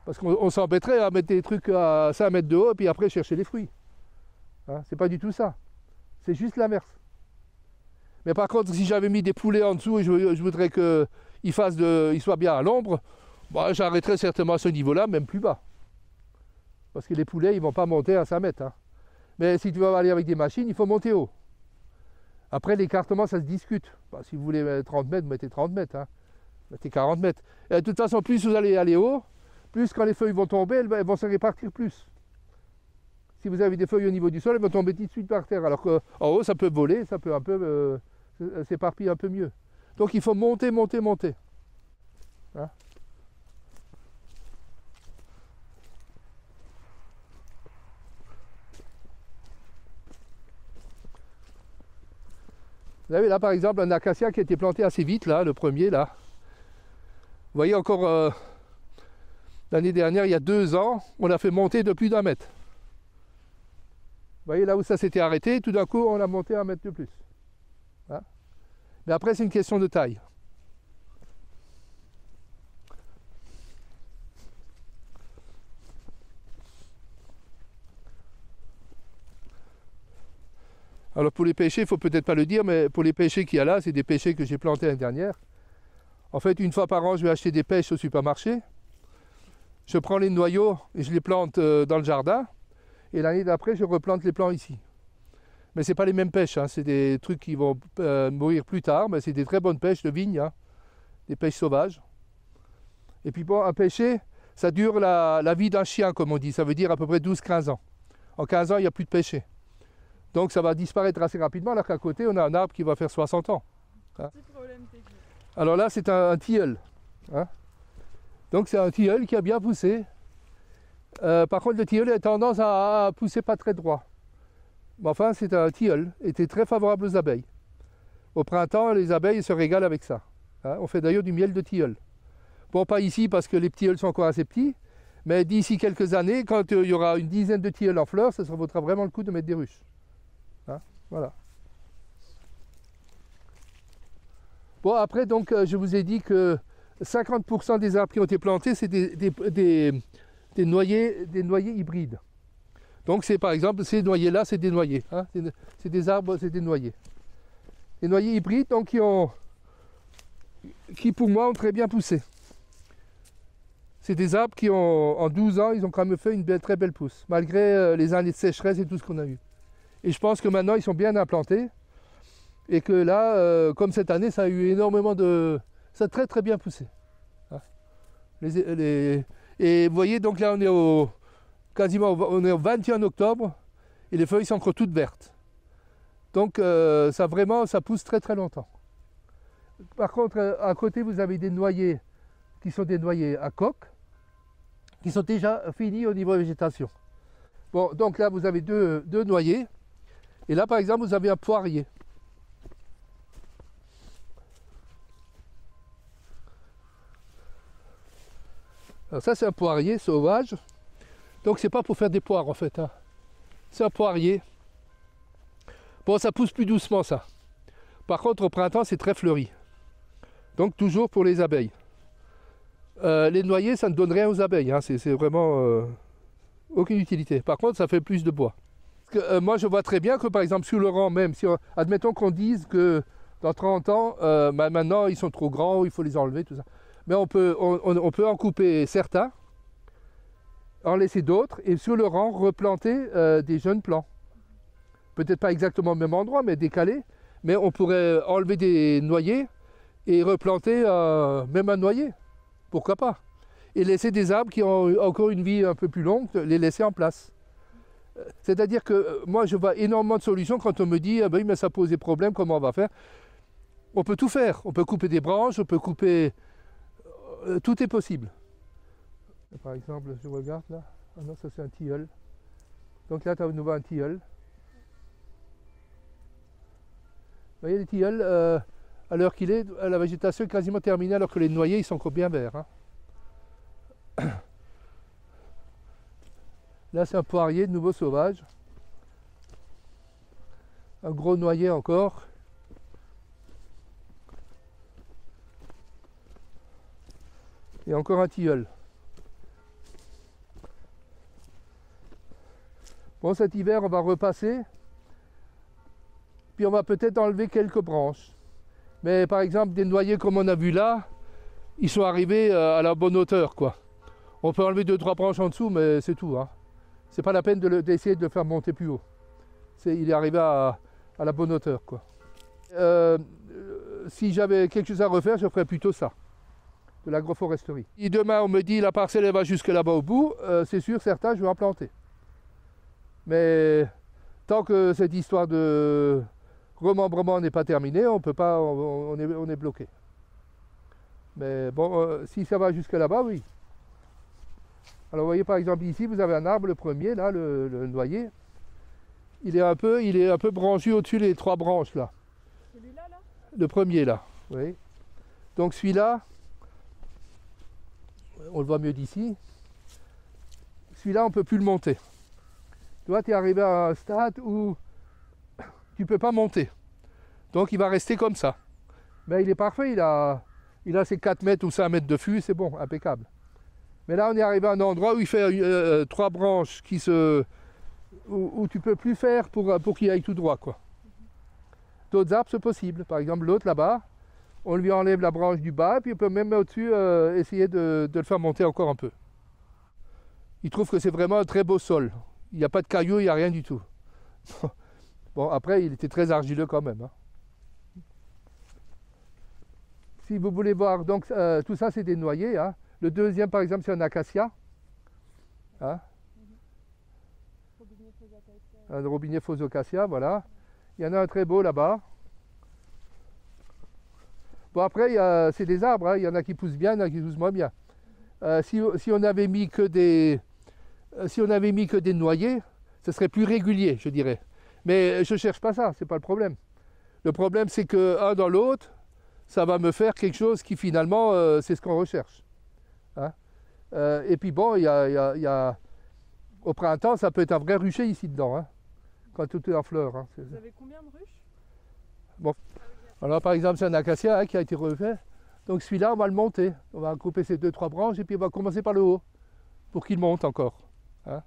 Parce qu'on s'embêterait à mettre des trucs à 5 mètres de haut et puis après chercher les fruits. Hein, c'est pas du tout ça. C'est juste l'inverse. Mais par contre, si j'avais mis des poulets en dessous et je voudrais qu'ils soient bien à l'ombre, bah, j'arrêterais certainement à ce niveau-là, même plus bas. Parce que les poulets, ils ne vont pas monter à 5 mètres. Hein. Mais si tu veux aller avec des machines, il faut monter haut. Après, l'écartement, ça se discute. Bah, si vous voulez mettre 30 mètres, mettez 30 mètres. Hein. Mettez 40 mètres. Et de toute façon, plus vous allez aller haut, plus quand les feuilles vont tomber, elles vont se répartir plus. Si vous avez des feuilles au niveau du sol, elles vont tomber tout de suite par terre. Alors qu'en haut, ça peut voler, ça peut un peu s'éparpiller un peu mieux. Donc il faut monter, monter, monter. Hein? Vous avez là par exemple un acacia qui a été planté assez vite, là, le premier là. Vous voyez encore l'année dernière, il y a 2 ans, on l'a fait monter de plus d'1 mètre. Vous voyez là où ça s'était arrêté, tout d'un coup on l'a monté 1 mètre de plus. Hein? Mais après c'est une question de taille. Alors pour les pêchers, il ne faut peut-être pas le dire, mais pour les pêchers qu'il y a là, c'est des pêchers que j'ai plantés l'année dernière. En fait, une fois par an, je vais acheter des pêches au supermarché. Je prends les noyaux et je les plante dans le jardin. Et l'année d'après, je replante les plants ici. Mais ce n'est pas les mêmes pêches, hein. C'est des trucs qui vont mourir plus tard, mais c'est des très bonnes pêches de vigne, hein. Des pêches sauvages. Et puis bon, un pêcher, ça dure la vie d'un chien, comme on dit. Ça veut dire à peu près 12-15 ans. En 15 ans, il n'y a plus de pêcher. Donc ça va disparaître assez rapidement, alors qu'à côté, on a un arbre qui va faire 60 ans. Hein. Alors là, c'est un tilleul. Hein. Donc c'est un tilleul qui a bien poussé. Par contre, le tilleul a tendance à pousser pas très droit. Mais enfin, c'est un tilleul, était très favorable aux abeilles. Au printemps, les abeilles se régalent avec ça. Hein. On fait d'ailleurs du miel de tilleul. Bon, pas ici parce que les tilleuls sont encore assez petits, mais d'ici quelques années, quand il y aura une dizaine de tilleuls en fleurs, ça vaudra vraiment le coup de mettre des ruches. Hein, voilà. Bon, après, donc, je vous ai dit que 50% des arbres qui ont été plantés, c'est des noyers hybrides. Donc, c'est par exemple, ces noyers-là, c'est des noyers. Hein, c'est des arbres, c'est des noyers. Des noyers hybrides, donc, qui pour moi, ont très bien poussé. C'est des arbres qui, en 12 ans, ils ont quand même fait une très belle pousse, malgré les années de sécheresse et tout ce qu'on a eu. Et je pense que maintenant, ils sont bien implantés. Et que là, comme cette année, ça a eu énormément de... Ça a très très bien poussé. Hein. Et vous voyez, donc là, on est quasiment au 21 octobre. Et les feuilles sont encore toutes vertes. Donc ça pousse très très longtemps. Par contre, à côté, vous avez des noyers qui sont des noyers à coque, qui sont déjà finis au niveau végétation. Bon, donc là, vous avez deux noyers. Et là, par exemple, vous avez un poirier. Alors ça, c'est un poirier sauvage. Donc, c'est pas pour faire des poires, en fait. Hein. C'est un poirier. Bon, ça pousse plus doucement, ça. Par contre, au printemps, c'est très fleuri. Donc, toujours pour les abeilles. Les noyers, ça ne donne rien aux abeilles. Hein. C'est vraiment aucune utilité. Par contre, ça fait plus de bois. Parce que, moi, je vois très bien que, par exemple, sur le rang même, si admettons qu'on dise que dans 30 ans, maintenant, ils sont trop grands, il faut les enlever, tout ça. Mais on peut en couper certains, en laisser d'autres, et sur le rang, replanter des jeunes plants. Peut-être pas exactement au même endroit, mais décalés. Mais on pourrait enlever des noyers et replanter même un noyer. Pourquoi pas? Et laisser des arbres qui ont encore une vie un peu plus longue, les laisser en place. C'est-à-dire que moi, je vois énormément de solutions quand on me dit ah ben, mais ça pose des problèmes, comment on va faire? On peut tout faire. On peut couper des branches, on peut couper... tout est possible. Par exemple, je regarde là. Ah non, ça c'est un tilleul. Donc là, tu as de nouveau un tilleul. Vous voyez les tilleuls, à l'heure qu'il est, la végétation est quasiment terminée alors que les noyers ils sont encore bien verts. Hein. Là c'est un poirier de nouveau sauvage. Un gros noyer encore. Et encore un tilleul. Bon, cet hiver on va repasser. Puis on va peut-être enlever quelques branches. Mais par exemple, des noyers comme on a vu là, ils sont arrivés à la bonne hauteur, quoi. On peut enlever 2-3 branches en dessous, mais c'est tout. Hein. C'est pas la peine d'essayer de le faire monter plus haut. Il est arrivé à la bonne hauteur, quoi. Si j'avais quelque chose à refaire, je ferais plutôt ça, de l'agroforesterie. Si demain on me dit la parcelle elle va jusque là-bas au bout, c'est sûr, certains, je vais en planter. Mais tant que cette histoire de remembrement n'est pas terminée, on peut pas, on est bloqué. Mais bon, si ça va jusque là-bas, oui. Alors vous voyez par exemple ici, vous avez un arbre, le premier, là, le noyer. Il est un peu branché au-dessus des 3 branches là. Celui-là, là? Le premier là, oui. Donc celui-là, on le voit mieux d'ici. Celui-là, on ne peut plus le monter. Toi, tu es arrivé à un stade où tu ne peux pas monter. Donc il va rester comme ça. Mais il est parfait, il a ses 4 mètres ou 5 mètres de fût, c'est bon, impeccable. Mais là, on est arrivé à un endroit où il fait 3 branches où tu ne peux plus faire pour qu'il aille tout droit, quoi. D'autres arbres, c'est possible. Par exemple, l'autre là-bas, on lui enlève la branche du bas, puis on peut même au-dessus essayer de le faire monter encore un peu. Il trouve que c'est vraiment un très beau sol. Il n'y a pas de cailloux, il n'y a rien du tout. Bon, après, il était très argileux quand même. Hein. Si vous voulez voir, donc tout ça, c'est des noyers. Hein. Le deuxième, par exemple, c'est un acacia. Hein. Un robinet faux acacia, voilà. Il y en a un très beau là-bas. Bon, après, c'est des arbres. Hein. Il y en a qui poussent bien, il y en a qui poussent moins bien. Si on avait mis que des noyers, ce serait plus régulier, je dirais. Mais je ne cherche pas ça, c'est pas le problème. Le problème, c'est que un dans l'autre, ça va me faire quelque chose qui finalement, c'est ce qu'on recherche. Hein. Et puis bon, au printemps, ça peut être un vrai rucher ici dedans, hein, quand tout est en fleurs. Hein. Vous avez combien de ruches? Bon. Alors par exemple, c'est un acacia hein, qui a été refait. Donc celui-là, on va le monter. On va couper ces 2-3 branches et puis on va commencer par le haut pour qu'il monte encore. Hein.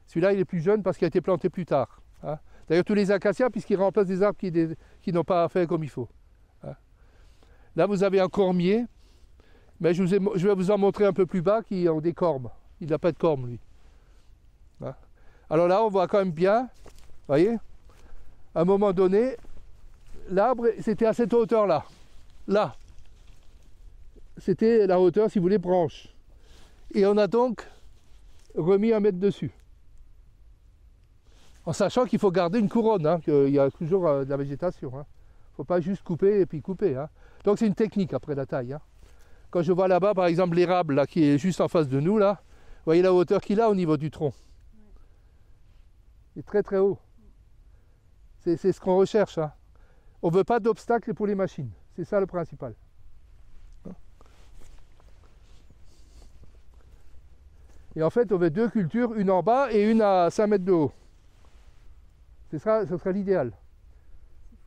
Celui-là, il est plus jeune parce qu'il a été planté plus tard. Hein. D'ailleurs, tous les acacias, puisqu'ils remplacent des arbres qui n'ont pas fait comme il faut. Hein. Là, vous avez un cormier, mais je vais vous en montrer un peu plus bas qui ont des cormes. Il n'a pas de cornes, lui. Hein. Alors là, on voit quand même bien, vous voyez, à un moment donné, l'arbre, c'était à cette hauteur-là. Là. C'était la hauteur, si vous voulez, branche. Et on a donc remis 1 mètre dessus. En sachant qu'il faut garder une couronne, hein, qu'il y a toujours de la végétation. Il ne faut pas juste couper et puis couper. Hein. Donc c'est une technique après la taille. Hein. Quand je vois là-bas, par exemple, l'érable là, qui est juste en face de nous, là, vous voyez la hauteur qu'il a au niveau du tronc. Il est très très haut. C'est ce qu'on recherche. Hein. On ne veut pas d'obstacles pour les machines. C'est ça le principal. Et en fait, on veut 2 cultures, une en bas et une à 5 mètres de haut. Ce sera l'idéal.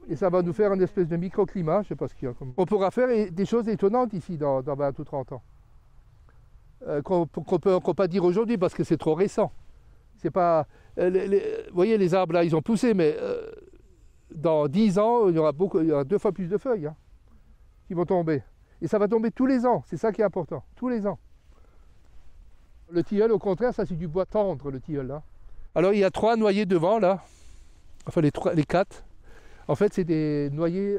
Et ça va nous faire une espèce de microclimat, je sais pas ce qu'il y a comme... On pourra faire des choses étonnantes ici dans 20 ou 30 ans. Qu'on ne peut pas dire aujourd'hui parce que c'est trop récent. C'est pas... vous voyez, les arbres là, ils ont poussé, mais dans 10 ans, il y aura 2 fois plus de feuilles hein, qui vont tomber. Et ça va tomber tous les ans, c'est ça qui est important, tous les ans. Le tilleul, au contraire, ça c'est du bois tendre, le tilleul. Là. Alors il y a 3 noyers devant, là. Enfin les 4. En fait, c'est des noyers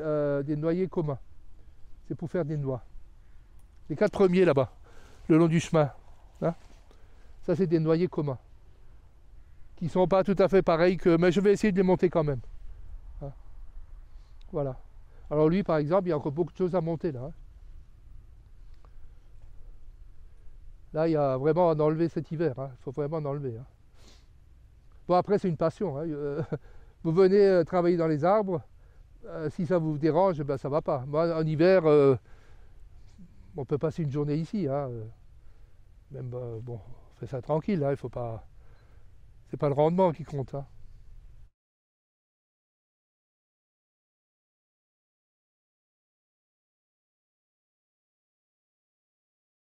communs. C'est pour faire des noix. Les 4 premiers là-bas, le long du chemin. Hein. Ça, c'est des noyers communs. qui sont pas tout à fait pareils que... Mais je vais essayer de les monter quand même. Hein. Voilà. Alors lui, par exemple, il y a encore beaucoup de choses à monter là. Hein. Là, il y a vraiment à enlever cet hiver. Hein. Il faut vraiment en enlever. Hein. Bon, après, c'est une passion. Hein. Vous venez travailler dans les arbres. Si ça vous dérange, ben, ça ne va pas. Moi, en hiver, on peut passer une journée ici. Hein. Même, bon, on fait ça tranquille. Hein. Il faut pas... C'est pas le rendement qui compte. Hein.